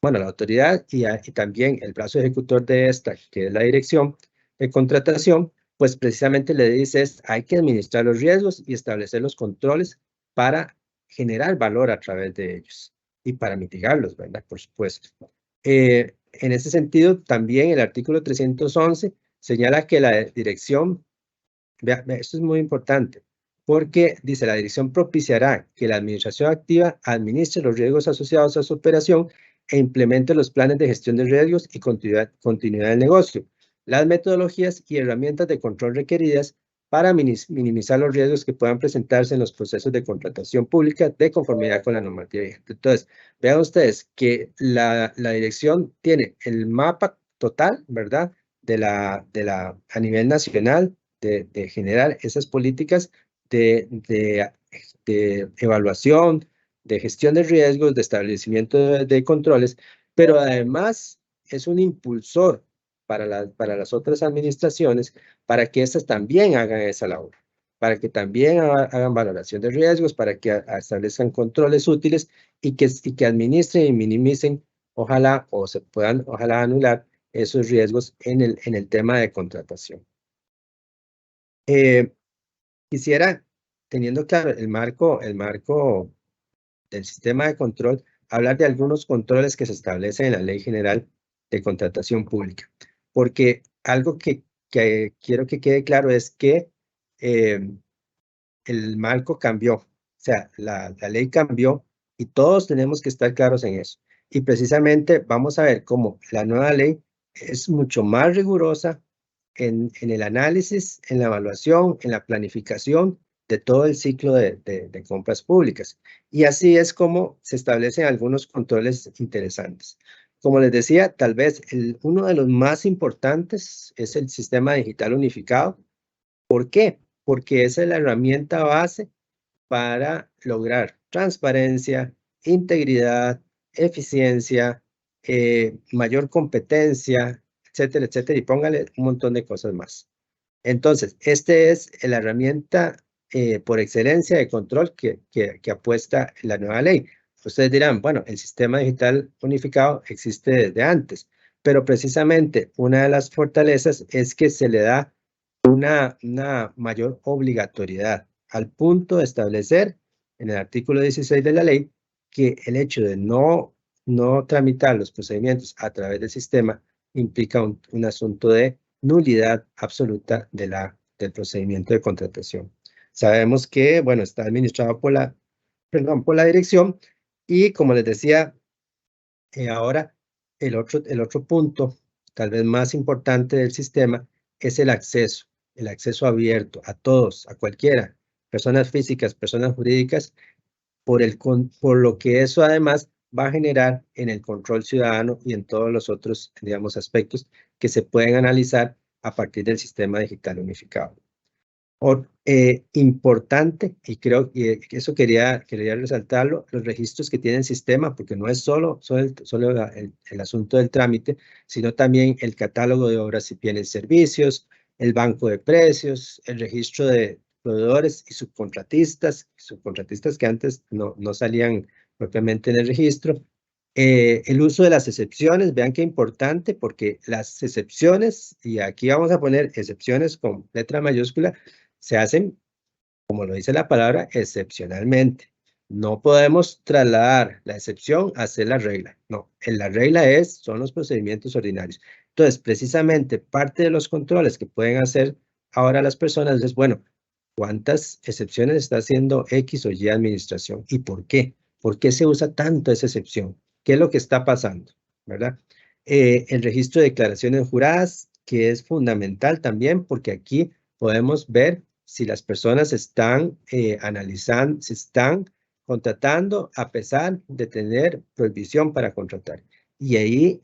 bueno, la autoridad y también el brazo ejecutor de esta, que es la Dirección de Contratación, pues precisamente le dice hay que administrar los riesgos y establecer los controles para generar valor a través de ellos y para mitigarlos, ¿verdad? Por supuesto. En ese sentido, también el artículo 311 señala que la dirección, esto es muy importante, porque dice la dirección propiciará que la administración activa administre los riesgos asociados a su operación e implemente los planes de gestión de riesgos y continuidad del negocio, las metodologías y herramientas de control requeridas para minimizar los riesgos que puedan presentarse en los procesos de contratación pública de conformidad con la normativa vigente. Entonces, vean ustedes que la dirección tiene el mapa total, ¿verdad? A nivel nacional, de generar esas políticas de evaluación, de gestión de riesgos, de establecimiento de controles, pero además es un impulsor para las otras administraciones para que éstas también hagan esa labor, para que también hagan valoración de riesgos, para que establezcan controles útiles y que administren y minimicen, ojalá, o se puedan, ojalá anular esos riesgos en el tema de contratación. Quisiera, teniendo claro el marco del sistema de control, hablar de algunos controles que se establecen en la Ley General de Contratación Pública, porque algo que quiero que quede claro es que el marco cambió, o sea, la ley cambió y todos tenemos que estar claros en eso. Y precisamente vamos a ver cómo la nueva ley es mucho más rigurosa en el análisis, en la evaluación, en la planificación de todo el ciclo de compras públicas. Y así es como se establecen algunos controles interesantes. Como les decía, tal vez uno de los más importantes es el sistema digital unificado. ¿Por qué? Porque esa es la herramienta base para lograr transparencia, integridad, eficiencia, mayor competencia, etcétera, etcétera, y póngale un montón de cosas más. Entonces, esta es la herramienta por excelencia de control que apuesta la nueva ley. Ustedes dirán, bueno, el sistema digital unificado existe desde antes, pero precisamente una de las fortalezas es que se le da una mayor obligatoriedad al punto de establecer en el artículo 16 de la ley que el hecho de no tramitar los procedimientos a través del sistema implica un asunto de nulidad absoluta del procedimiento de contratación. Sabemos que, bueno, está administrado por la dirección y, como les decía, ahora el otro punto, tal vez más importante del sistema, es el acceso abierto a todos, a cualquiera, personas físicas, personas jurídicas, por lo que eso además va a generar en el control ciudadano y en todos los otros, digamos, aspectos que se pueden analizar a partir del sistema digital unificado. Importante, y creo que eso quería resaltarlo, los registros que tiene el sistema, porque no es solo el asunto del trámite, sino también el catálogo de obras y bienes y servicios, el banco de precios, el registro de proveedores y subcontratistas que antes no salían propiamente en el registro. El uso de las excepciones, vean qué importante, porque las excepciones, y aquí vamos a poner excepciones con letra mayúscula, se hacen, como lo dice la palabra, excepcionalmente. No podemos trasladar la excepción a ser la regla. No, la regla son los procedimientos ordinarios. Entonces, precisamente, parte de los controles que pueden hacer ahora las personas es, bueno, ¿cuántas excepciones está haciendo X o Y administración? ¿Y por qué? ¿Por qué se usa tanto esa excepción? ¿Qué es lo que está pasando? ¿Verdad? El registro de declaraciones juradas, que es fundamental también, porque aquí podemos ver si las personas están analizando, si están contratando a pesar de tener prohibición para contratar. y ahí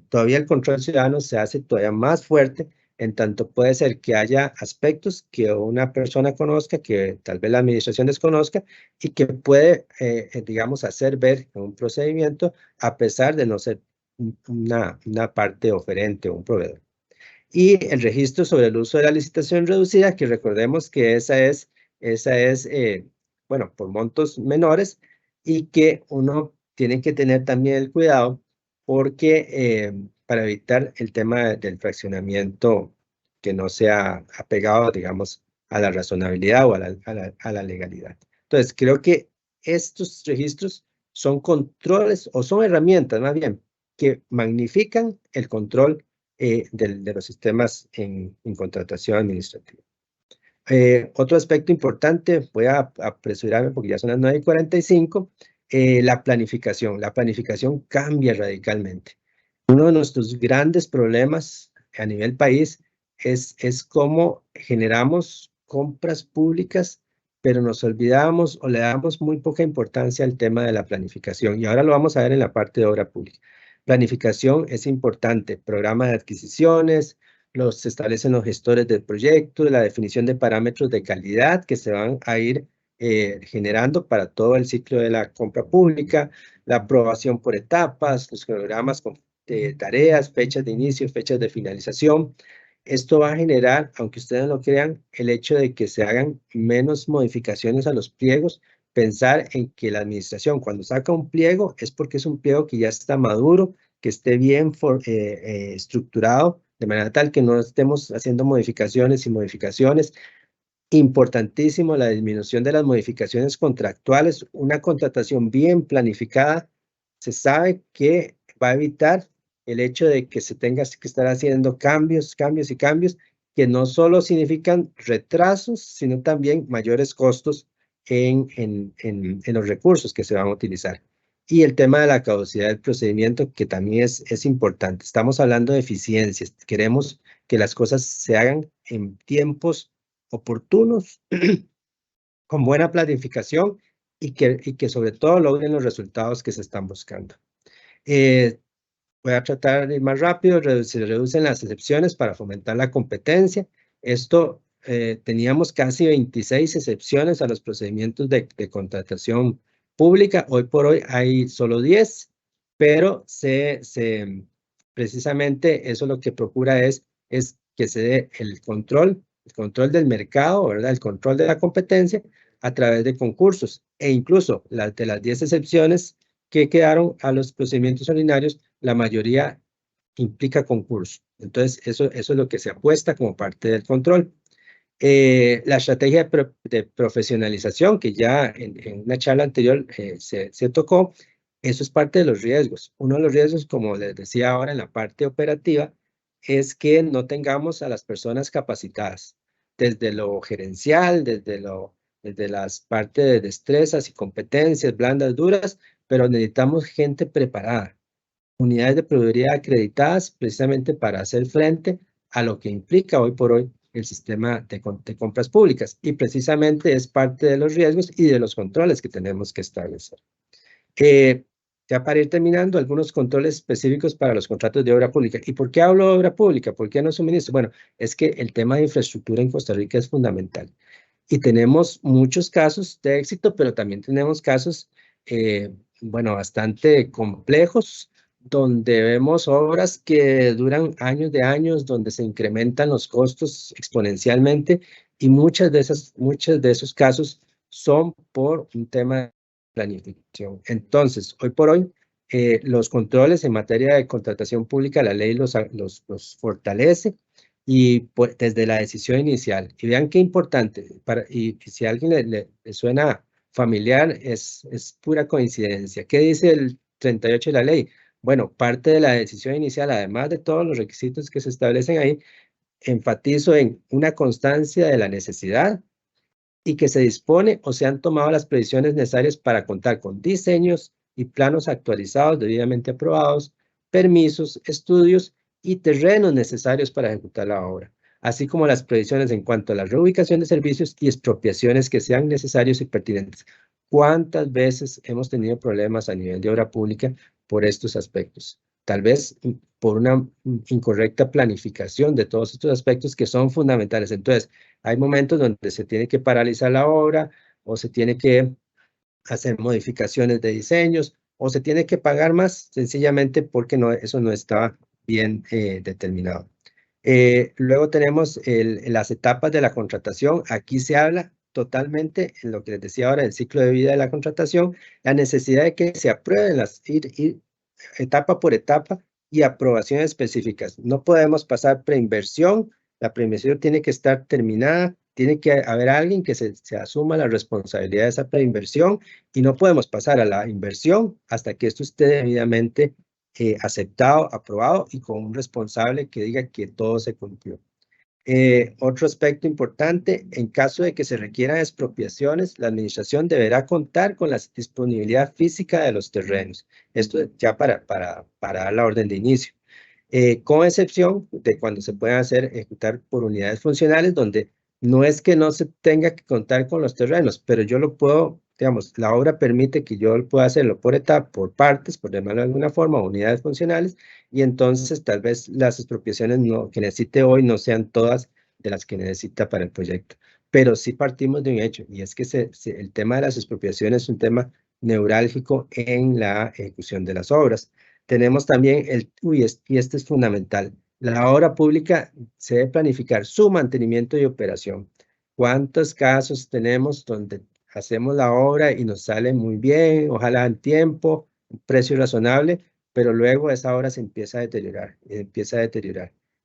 todavía el control ciudadano se hace todavía más fuerte, en tanto puede ser que haya aspectos que una persona conozca, que tal vez la administración desconozca, y que puede, digamos, hacer ver en un procedimiento, a pesar de no ser una parte oferente o un proveedor. Y el registro sobre el uso de la licitación reducida, que recordemos que esa es bueno, por montos menores, y que uno tiene que tener también el cuidado porque para evitar el tema del fraccionamiento que no sea apegado, digamos, a la razonabilidad o a la legalidad. Entonces, creo que estos registros son controles o son herramientas, más bien, que magnifican el control de los sistemas en contratación administrativa. Otro aspecto importante, voy a apresurarme porque ya son las 9:45, la planificación. La planificación cambia radicalmente. Uno de nuestros grandes problemas a nivel país es cómo generamos compras públicas, pero nos olvidamos o le damos muy poca importancia al tema de la planificación. Y ahora lo vamos a ver en la parte de obra pública. Planificación es importante, programa de adquisiciones, se establecen los gestores del proyecto, la definición de parámetros de calidad que se van a ir generando para todo el ciclo de la compra pública, la aprobación por etapas, los programas con tareas, fechas de inicio, fechas de finalización. Esto va a generar, aunque ustedes no lo crean, el hecho de que se hagan menos modificaciones a los pliegos. Pensar en que la administración cuando saca un pliego es porque es un pliego que ya está maduro, que esté bien estructurado, de manera tal que no estemos haciendo modificaciones y modificaciones. Importantísimo la disminución de las modificaciones contractuales. Una contratación bien planificada se sabe que va a evitar el hecho de que se tenga que estar haciendo cambios que no solo significan retrasos, sino también mayores costos en los recursos que se van a utilizar. Y el tema de la caducidad del procedimiento, que también es importante. Estamos hablando de eficiencias. Queremos que las cosas se hagan en tiempos oportunos, con buena planificación y que sobre todo logren los resultados que se están buscando. Voy a tratar de ir más rápido. Se reducen las excepciones para fomentar la competencia. Esto, teníamos casi 26 excepciones a los procedimientos de contratación pública. Hoy por hoy hay solo 10, pero precisamente eso lo que procura es que se dé el control del mercado, ¿verdad? El control de la competencia a través de concursos. E incluso de las 10 excepciones que quedaron a los procedimientos ordinarios, la mayoría implica concurso. Entonces, eso es lo que se apuesta como parte del control. La estrategia de profesionalización, que ya en una charla anterior se tocó, eso es parte de los riesgos. Uno de los riesgos, como les decía ahora en la parte operativa, es que no tengamos a las personas capacitadas, desde lo gerencial, desde las partes de destrezas y competencias blandas, duras, pero necesitamos gente preparada, unidades de proveeduría acreditadas precisamente para hacer frente a lo que implica hoy por hoy el sistema de compras públicas, y precisamente es parte de los riesgos y de los controles que tenemos que establecer. Ya para ir terminando, algunos controles específicos para los contratos de obra pública. ¿Y por qué hablo de obra pública? ¿Por qué no suministro? Bueno, es que el tema de infraestructura en Costa Rica es fundamental. Y tenemos muchos casos de éxito, pero también tenemos casos, bueno, bastante complejos, donde vemos obras que duran años de años, donde se incrementan los costos exponencialmente, y muchos de esos casos son por un tema de planificación. Entonces, hoy por hoy, los controles en materia de contratación pública, la ley los fortalece, y desde la decisión inicial. Y vean qué importante, y si a alguien le suena familiar, es pura coincidencia. ¿Qué dice el 38 de la ley? Bueno, parte de la decisión inicial, además de todos los requisitos que se establecen ahí, enfatizo en una constancia de la necesidad y que se dispone o se han tomado las previsiones necesarias para contar con diseños y planos actualizados, debidamente aprobados, permisos, estudios y terrenos necesarios para ejecutar la obra, así como las previsiones en cuanto a la reubicación de servicios y expropiaciones que sean necesarios y pertinentes. ¿Cuántas veces hemos tenido problemas a nivel de obra pública por estos aspectos. Tal vez por una incorrecta planificación de todos estos aspectos que son fundamentales. Entonces, hay momentos donde se tiene que paralizar la obra o se tiene que hacer modificaciones de diseños o se tiene que pagar más sencillamente porque eso no estaba bien determinado. Luego tenemos las etapas de la contratación. Aquí se habla totalmente, en lo que les decía ahora, el ciclo de vida de la contratación, la necesidad de que se aprueben ir etapa por etapa y aprobaciones específicas. No podemos pasar preinversión, la preinversión tiene que estar terminada, tiene que haber alguien que se asuma la responsabilidad de esa preinversión y no podemos pasar a la inversión hasta que esto esté debidamente aceptado, aprobado y con un responsable que diga que todo se cumplió. Otro aspecto importante, en caso de que se requieran expropiaciones, la administración deberá contar con la disponibilidad física de los terrenos. Esto ya para dar la orden de inicio. Con excepción de cuando se puedan ejecutar por unidades funcionales, donde no es que no se tenga que contar con los terrenos, pero yo lo puedo, digamos, la obra permite que yo pueda hacerlo por etapa, por partes, por llamarlo de alguna forma, unidades funcionales, y entonces tal vez las expropiaciones que necesite hoy no sean todas de las que necesita para el proyecto. Pero sí partimos de un hecho, y es que el tema de las expropiaciones es un tema neurálgico en la ejecución de las obras. Tenemos también y este es fundamental, la obra pública se debe planificar su mantenimiento y operación. ¿Cuántos casos tenemos donde hacemos la obra y nos sale muy bien, ojalá en tiempo, un precio razonable, pero luego esa obra se empieza a deteriorar,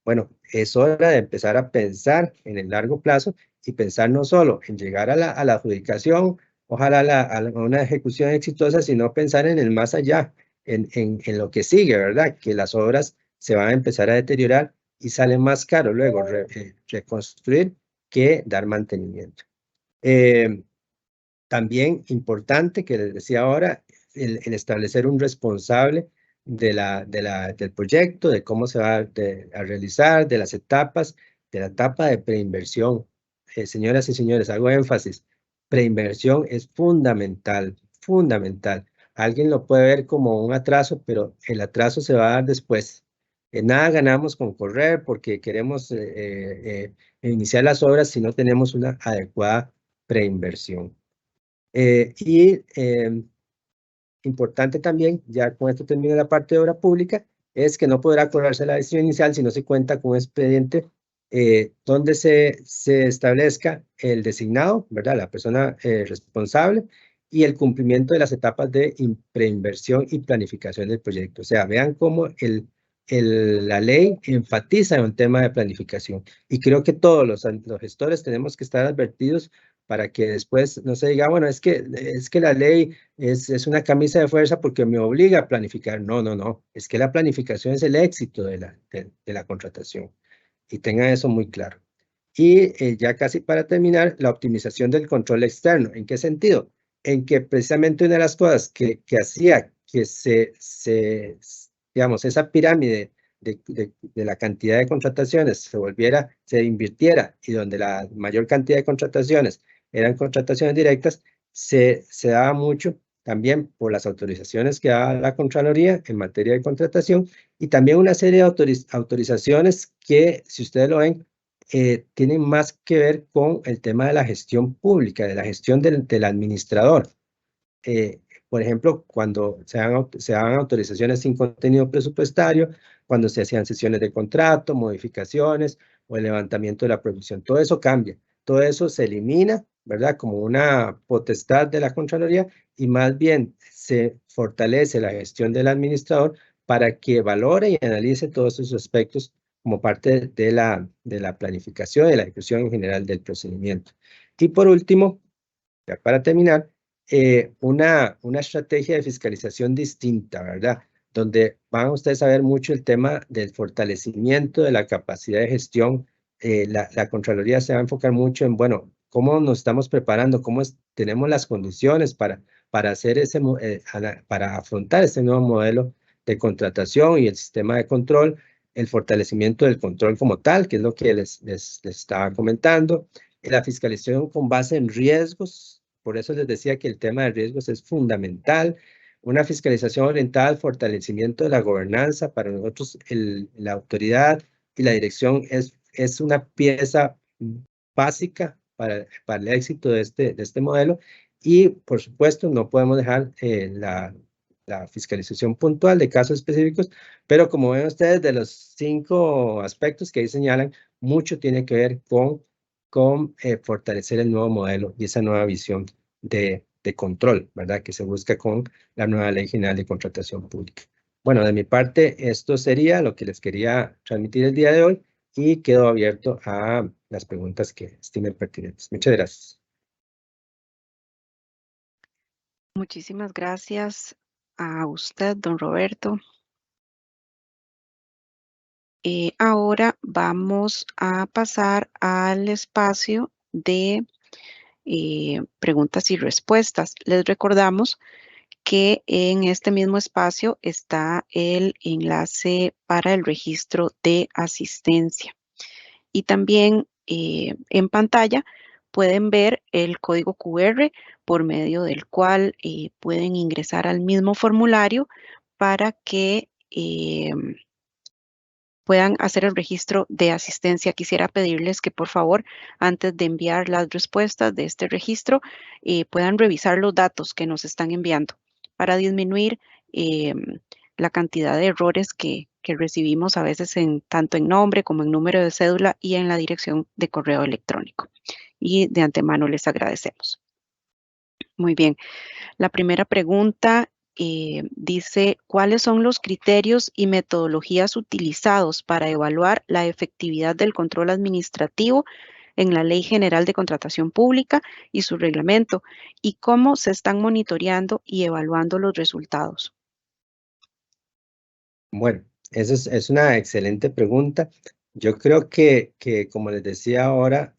Bueno, es hora de empezar a pensar en el largo plazo y pensar no solo en llegar a la adjudicación, ojalá a una ejecución exitosa, sino pensar en el más allá, en lo que sigue, ¿verdad? Que las obras se van a empezar a deteriorar y sale más caro luego reconstruir que dar mantenimiento. También importante, que les decía ahora, el establecer un responsable del proyecto, de cómo se va a realizar, de las etapas, de la etapa de preinversión. Señoras y señores, hago énfasis, preinversión es fundamental, fundamental. Alguien lo puede ver como un atraso, pero el atraso se va a dar después. Nada ganamos con correr porque queremos iniciar las obras si no tenemos una adecuada preinversión. Importante también, ya con esto termina la parte de obra pública, es que no podrá cobrarse la decisión inicial si no se cuenta con un expediente donde se establezca el designado, ¿verdad? La persona responsable y el cumplimiento de las etapas de preinversión y planificación del proyecto. O sea, vean cómo la ley enfatiza en un tema de planificación. Y creo que todos los gestores tenemos que estar advertidos para que después no se diga, bueno, es que la ley es una camisa de fuerza porque me obliga a planificar. No, no, no. Es que la planificación es el éxito de la contratación. Y tengan eso muy claro. Y ya casi para terminar, la optimización del control externo. ¿En qué sentido? En que precisamente una de las cosas que hacía que digamos, esa pirámide de la cantidad de contrataciones se invirtiera y donde la mayor cantidad de contrataciones eran contrataciones directas, se daba mucho también por las autorizaciones que daba la Contraloría en materia de contratación y también una serie de autorizaciones que, si ustedes lo ven, tienen más que ver con el tema de la gestión pública, de la gestión del administrador. Por ejemplo, cuando se daban autorizaciones sin contenido presupuestario, cuando se hacían sesiones de contrato, modificaciones o el levantamiento de la producción, todo eso cambia, todo eso se elimina, ¿verdad? Como una potestad de la Contraloría y más bien se fortalece la gestión del administrador para que valore y analice todos esos aspectos como parte de la planificación y de la ejecución en general del procedimiento. Y por último, ya para terminar, una estrategia de fiscalización distinta, ¿verdad? Donde van ustedes a ver mucho el tema del fortalecimiento de la capacidad de gestión. La Contraloría se va a enfocar mucho en, bueno, cómo nos estamos preparando, tenemos las condiciones para hacer para afrontar este nuevo modelo de contratación y el sistema de control, el fortalecimiento del control como tal, que es lo que les estaba comentando, la fiscalización con base en riesgos. Por eso les decía que el tema de riesgos es fundamental, una fiscalización orientada al fortalecimiento de la gobernanza. Para nosotros, la autoridad y la dirección es una pieza básica para el éxito de este modelo. Y, por supuesto, no podemos dejar la fiscalización puntual de casos específicos, pero como ven ustedes, de los 5 aspectos que ahí señalan, mucho tiene que ver con fortalecer el nuevo modelo y esa nueva visión de control, ¿verdad? Que se busca con la nueva Ley General de Contratación Pública. Bueno, de mi parte, esto sería lo que les quería transmitir el día de hoy y quedo abierto a las preguntas que estimen pertinentes. Muchas gracias.
Muchísimas gracias a usted, don Roberto. Ahora vamos a pasar al espacio de preguntas y respuestas. Les recordamos que en este mismo espacio está el enlace para el registro de asistencia. Y también en pantalla pueden ver el código QR por medio del cual pueden ingresar al mismo formulario para que puedan hacer el registro de asistencia. Quisiera pedirles que por favor, antes de enviar las respuestas de este registro, puedan revisar los datos que nos están enviando para disminuir la cantidad de errores que recibimos a veces tanto en nombre como en número de cédula y en la dirección de correo electrónico. Y de antemano les agradecemos. Muy bien. La primera pregunta dice, ¿cuáles son los criterios y metodologías utilizados para evaluar la efectividad del control administrativo en la Ley General de Contratación Pública y su reglamento? ¿Y cómo se están monitoreando y evaluando los resultados?
Bueno, esa es una excelente pregunta. Yo creo que como les decía ahora,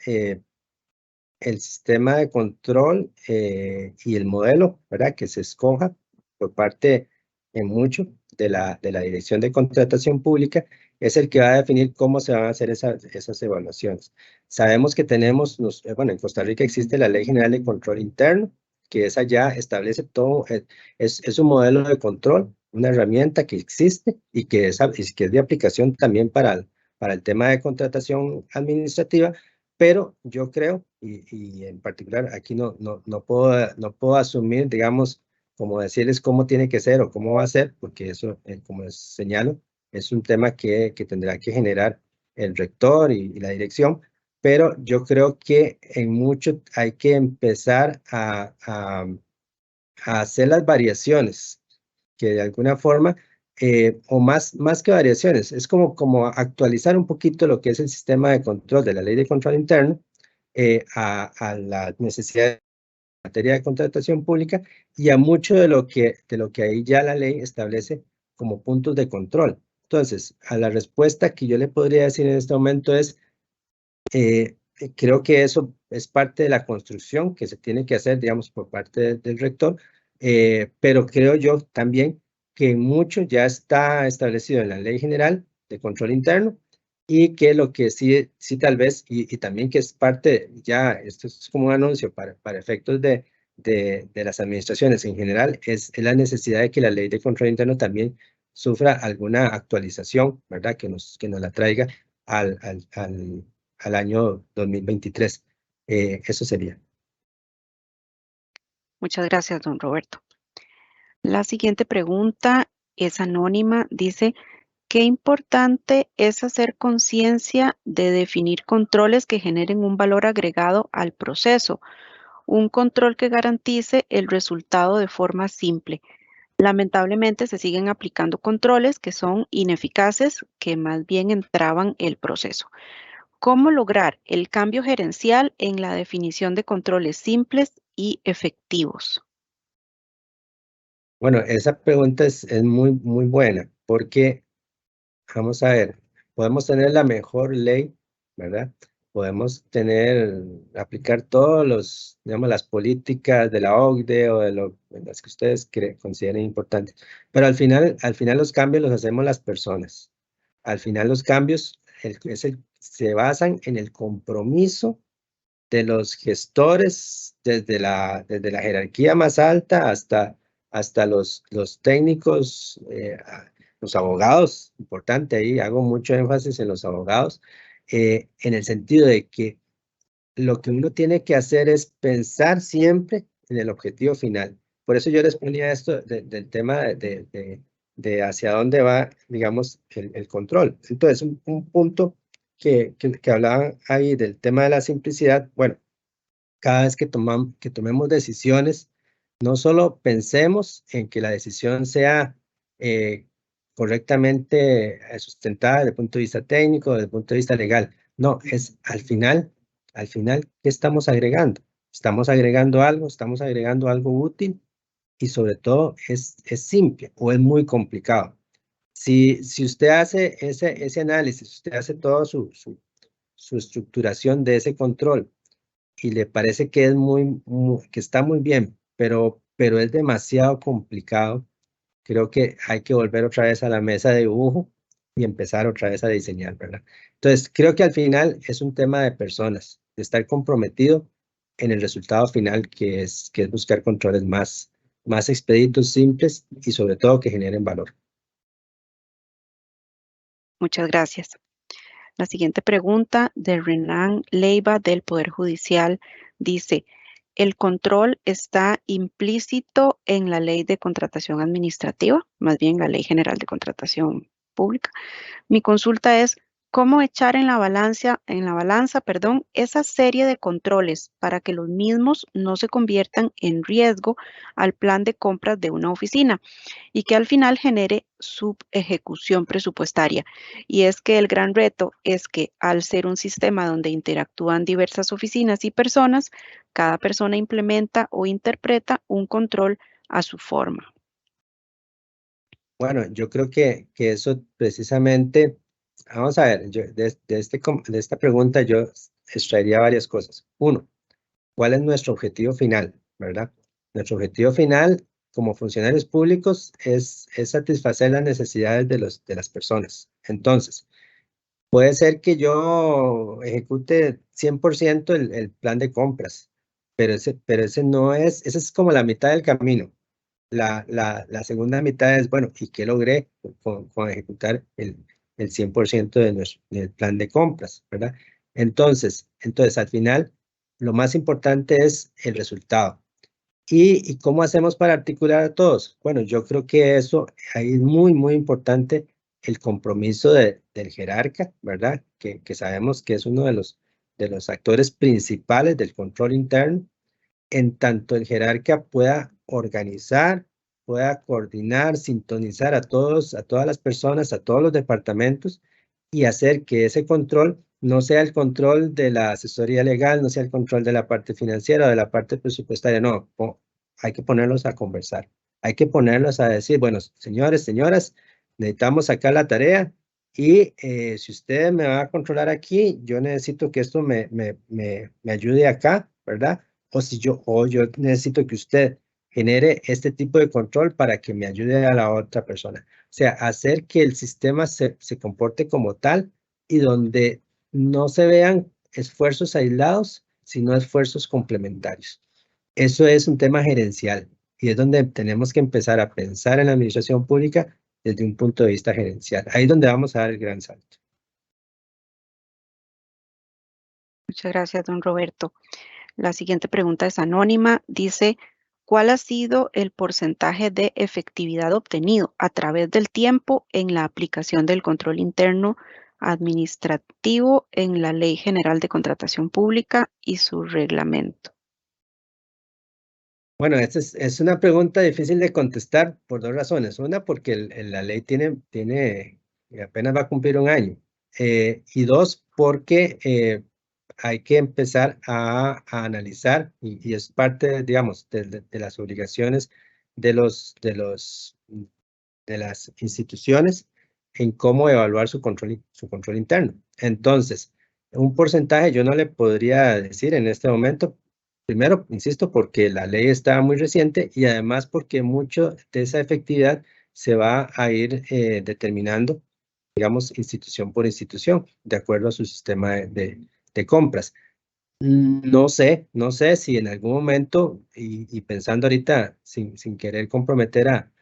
el sistema de control y el modelo, ¿verdad? Que se escoja por parte en mucho de la Dirección de Contratación Pública es el que va a definir cómo se van a hacer esas evaluaciones. Sabemos que tenemos, bueno, en Costa Rica existe la Ley General de Control Interno, que esa ya establece todo, es un modelo de control, una herramienta que existe y que es de aplicación también para el tema de contratación administrativa, pero yo creo, y en particular aquí no puedo asumir, digamos, como decirles cómo tiene que ser o cómo va a ser, porque eso, como les señalo, es un tema que tendrá que generar el rector y la dirección, pero yo creo que en mucho hay que empezar a hacer las variaciones que de alguna forma, o más que variaciones, es como actualizar un poquito lo que es el sistema de control de la Ley de Control Interno a la necesidad de materia de contratación pública y a mucho de lo que ahí ya la ley establece como puntos de control. Entonces, a la respuesta que yo le podría decir en este momento es, creo que eso es parte de la construcción que se tiene que hacer, digamos, por parte del rector, pero creo yo también que mucho ya está establecido en la Ley General de Control Interno y que lo que sí tal vez, y también que es parte, ya, esto es como un anuncio para efectos de las administraciones en general, es la necesidad de que la Ley de Control Interno también sufra alguna actualización, ¿verdad? Que nos la traiga al año 2023. Eso sería.
Muchas gracias, don Roberto. La siguiente pregunta es anónima. Dice, qué importante es hacer conciencia de definir controles que generen un valor agregado al proceso, un control que garantice el resultado de forma simple. Lamentablemente se siguen aplicando controles que son ineficaces, que más bien entraban el proceso. ¿Cómo lograr el cambio gerencial en la definición de controles simples y efectivos?
Bueno, esa pregunta es muy buena porque, vamos a ver, podemos tener la mejor ley, ¿verdad? Podemos aplicar digamos, las políticas de la OCDE o de las que ustedes consideren importantes, pero al final los cambios los hacemos las personas. Al final los cambios se basan en el compromiso de los gestores desde la jerarquía más alta hasta hasta los técnicos, los abogados, importante ahí, hago mucho énfasis en los abogados, en el sentido de que lo que uno tiene que hacer es pensar siempre en el objetivo final. Por eso yo les ponía esto del tema de hacia dónde va, digamos, el control. Entonces, un punto que hablaban ahí del tema de la simplicidad, bueno, cada vez que tomemos decisiones, no solo pensemos en que la decisión sea correctamente sustentada desde el punto de vista técnico, desde el punto de vista legal. No, es al final, ¿qué estamos agregando? ¿Estamos agregando algo útil? Y sobre todo, ¿es simple o es muy complicado? Si usted hace ese análisis, usted hace toda su estructuración de ese control y le parece que es que está muy bien, pero es demasiado complicado, creo que hay que volver otra vez a la mesa de dibujo y empezar otra vez a diseñar, ¿verdad? Entonces, creo que al final es un tema de personas, de estar comprometido en el resultado final, que es buscar controles más expeditos, simples y sobre todo que generen valor.
Muchas gracias. La siguiente pregunta de Renan Leiva del Poder Judicial dice, ¿el control está implícito en la Ley de Contratación Administrativa, más bien la Ley General de Contratación Pública? Mi consulta es, ¿cómo echar en la balanza, esa serie de controles para que los mismos no se conviertan en riesgo al plan de compras de una oficina y que al final genere subejecución presupuestaria? Y es que el gran reto es que al ser un sistema donde interactúan diversas oficinas y personas, cada persona implementa o interpreta un control a su forma.
Bueno, yo creo que eso precisamente, vamos a ver, de esta pregunta yo extraería varias cosas. Uno, ¿cuál es nuestro objetivo final, verdad? Nuestro objetivo final como funcionarios públicos es satisfacer las necesidades de las personas. Entonces, puede ser que yo ejecute 100% el plan de compras, pero ese no es, esa es como la mitad del camino. La segunda mitad es, bueno, ¿y qué logré con ejecutar el 100% del plan de compras, verdad? Entonces, al final, lo más importante es el resultado. ¿Y cómo hacemos para articular a todos? Bueno, yo creo que eso, ahí es muy importante el compromiso del jerarca, ¿verdad? Que sabemos que es uno de los actores principales del control interno, en tanto el jerarca pueda organizar, pueda coordinar, sintonizar a todas las personas, a todos los departamentos y hacer que ese control no sea el control de la asesoría legal, no sea el control de la parte financiera o de la parte presupuestaria, no, hay que ponerlos a conversar, hay que ponerlos a decir, bueno, señores, señoras, necesitamos sacar la tarea y si usted me va a controlar aquí, yo necesito que esto me ayude acá, ¿verdad? O yo necesito que usted genere este tipo de control para que me ayude a la otra persona. O sea, hacer que el sistema se comporte como tal y donde no se vean esfuerzos aislados, sino esfuerzos complementarios. Eso es un tema gerencial y es donde tenemos que empezar a pensar en la administración pública desde un punto de vista gerencial. Ahí es donde vamos a dar el gran salto.
Muchas gracias, don Roberto. La siguiente pregunta es anónima. Dice, ¿cuál ha sido el porcentaje de efectividad obtenido a través del tiempo en la aplicación del control interno administrativo en la Ley General de Contratación Pública y su reglamento?
Bueno, esta es una pregunta difícil de contestar por dos razones. Una, porque la ley apenas va a cumplir un año. Y dos, porque hay que empezar a analizar, y es parte, digamos, de las obligaciones de las instituciones en cómo evaluar su control interno. Entonces, un porcentaje yo no le podría decir en este momento. Primero, insisto, porque la ley está muy reciente y además porque mucho de esa efectividad se va a ir determinando, digamos, institución por institución, de acuerdo a su sistema de compras. No sé si en algún momento, y pensando ahorita sin querer comprometer a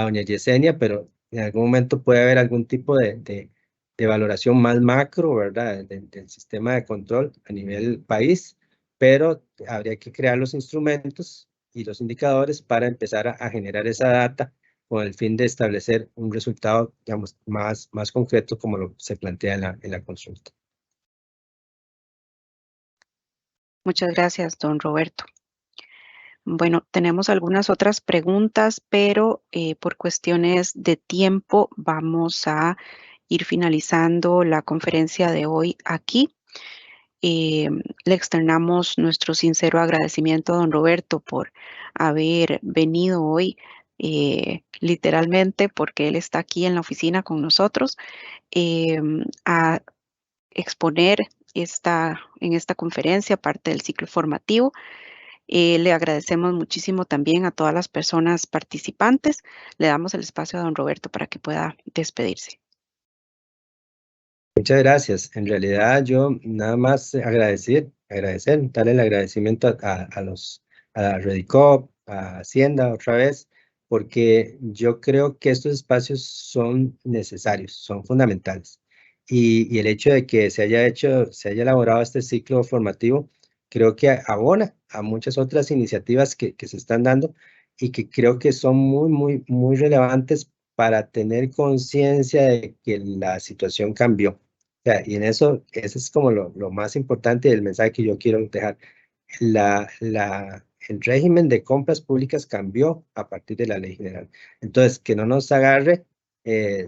doña Yesenia, pero en algún momento puede haber algún tipo de valoración más macro, ¿verdad? Del sistema de control a nivel país, pero habría que crear los instrumentos y los indicadores para empezar a generar esa data con el fin de establecer un resultado, digamos, más concreto como lo se plantea en la consulta.
Muchas gracias, don Roberto. Bueno, tenemos algunas otras preguntas, pero por cuestiones de tiempo vamos a ir finalizando la conferencia de hoy aquí. Le externamos nuestro sincero agradecimiento a don Roberto por haber venido hoy, literalmente porque él está aquí en la oficina con nosotros, a exponer en esta conferencia parte del ciclo formativo. Le agradecemos muchísimo también a todas las personas participantes. Le damos el espacio a don Roberto para que pueda despedirse.
Muchas gracias. En realidad yo nada más agradecer, darle el agradecimiento a la Redicop, a Hacienda otra vez, porque yo creo que estos espacios son necesarios, son fundamentales. Y el hecho de que se haya elaborado este ciclo formativo, creo que abona a muchas otras iniciativas que se están dando y que creo que son muy relevantes para tener conciencia de que la situación cambió. Y en eso, ese es como lo más importante del mensaje que yo quiero dejar. El régimen de compras públicas cambió a partir de la ley general. Entonces, que no nos agarre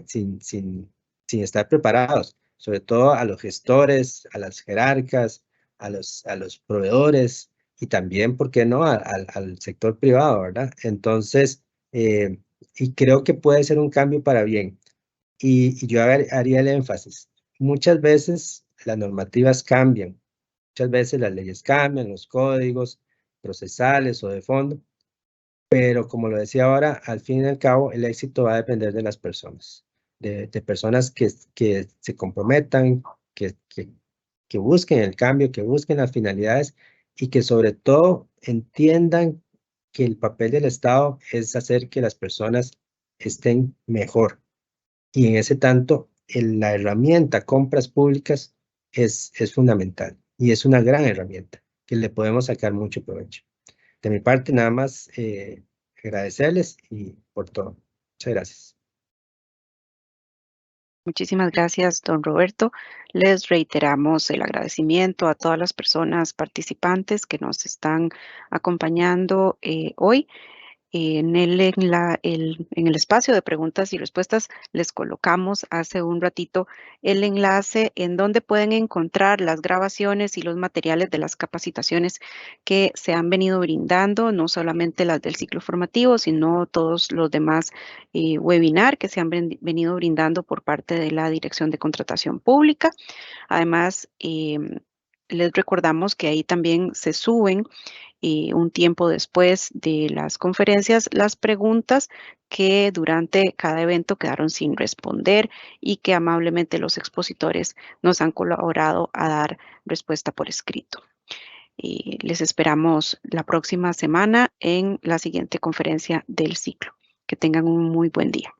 sin estar preparados, sobre todo a los gestores, a las jerarcas, a los proveedores y también, ¿por qué no?, al sector privado, ¿verdad? Entonces, y creo que puede ser un cambio para bien. Y yo haría el énfasis. Muchas veces las normativas cambian, muchas veces las leyes cambian, los códigos procesales o de fondo, pero como lo decía ahora, al fin y al cabo el éxito va a depender de las personas, de personas que se comprometan, que busquen el cambio, que busquen las finalidades y que sobre todo entiendan que el papel del Estado es hacer que las personas estén mejor. Y en ese tanto, la herramienta compras públicas es fundamental y es una gran herramienta que le podemos sacar mucho provecho. De mi parte, nada más agradecerles y por todo. Muchas gracias.
Muchísimas gracias, don Roberto. Les reiteramos el agradecimiento a todas las personas participantes que nos están acompañando hoy. En el espacio de preguntas y respuestas les colocamos hace un ratito el enlace en donde pueden encontrar las grabaciones y los materiales de las capacitaciones que se han venido brindando, no solamente las del ciclo formativo, sino todos los demás webinar que se han venido brindando por parte de la Dirección de Contratación Pública. Además, les recordamos que ahí también se suben un tiempo después de las conferencias las preguntas que durante cada evento quedaron sin responder y que amablemente los expositores nos han colaborado a dar respuesta por escrito. Les esperamos la próxima semana en la siguiente conferencia del ciclo. Que tengan un muy buen día.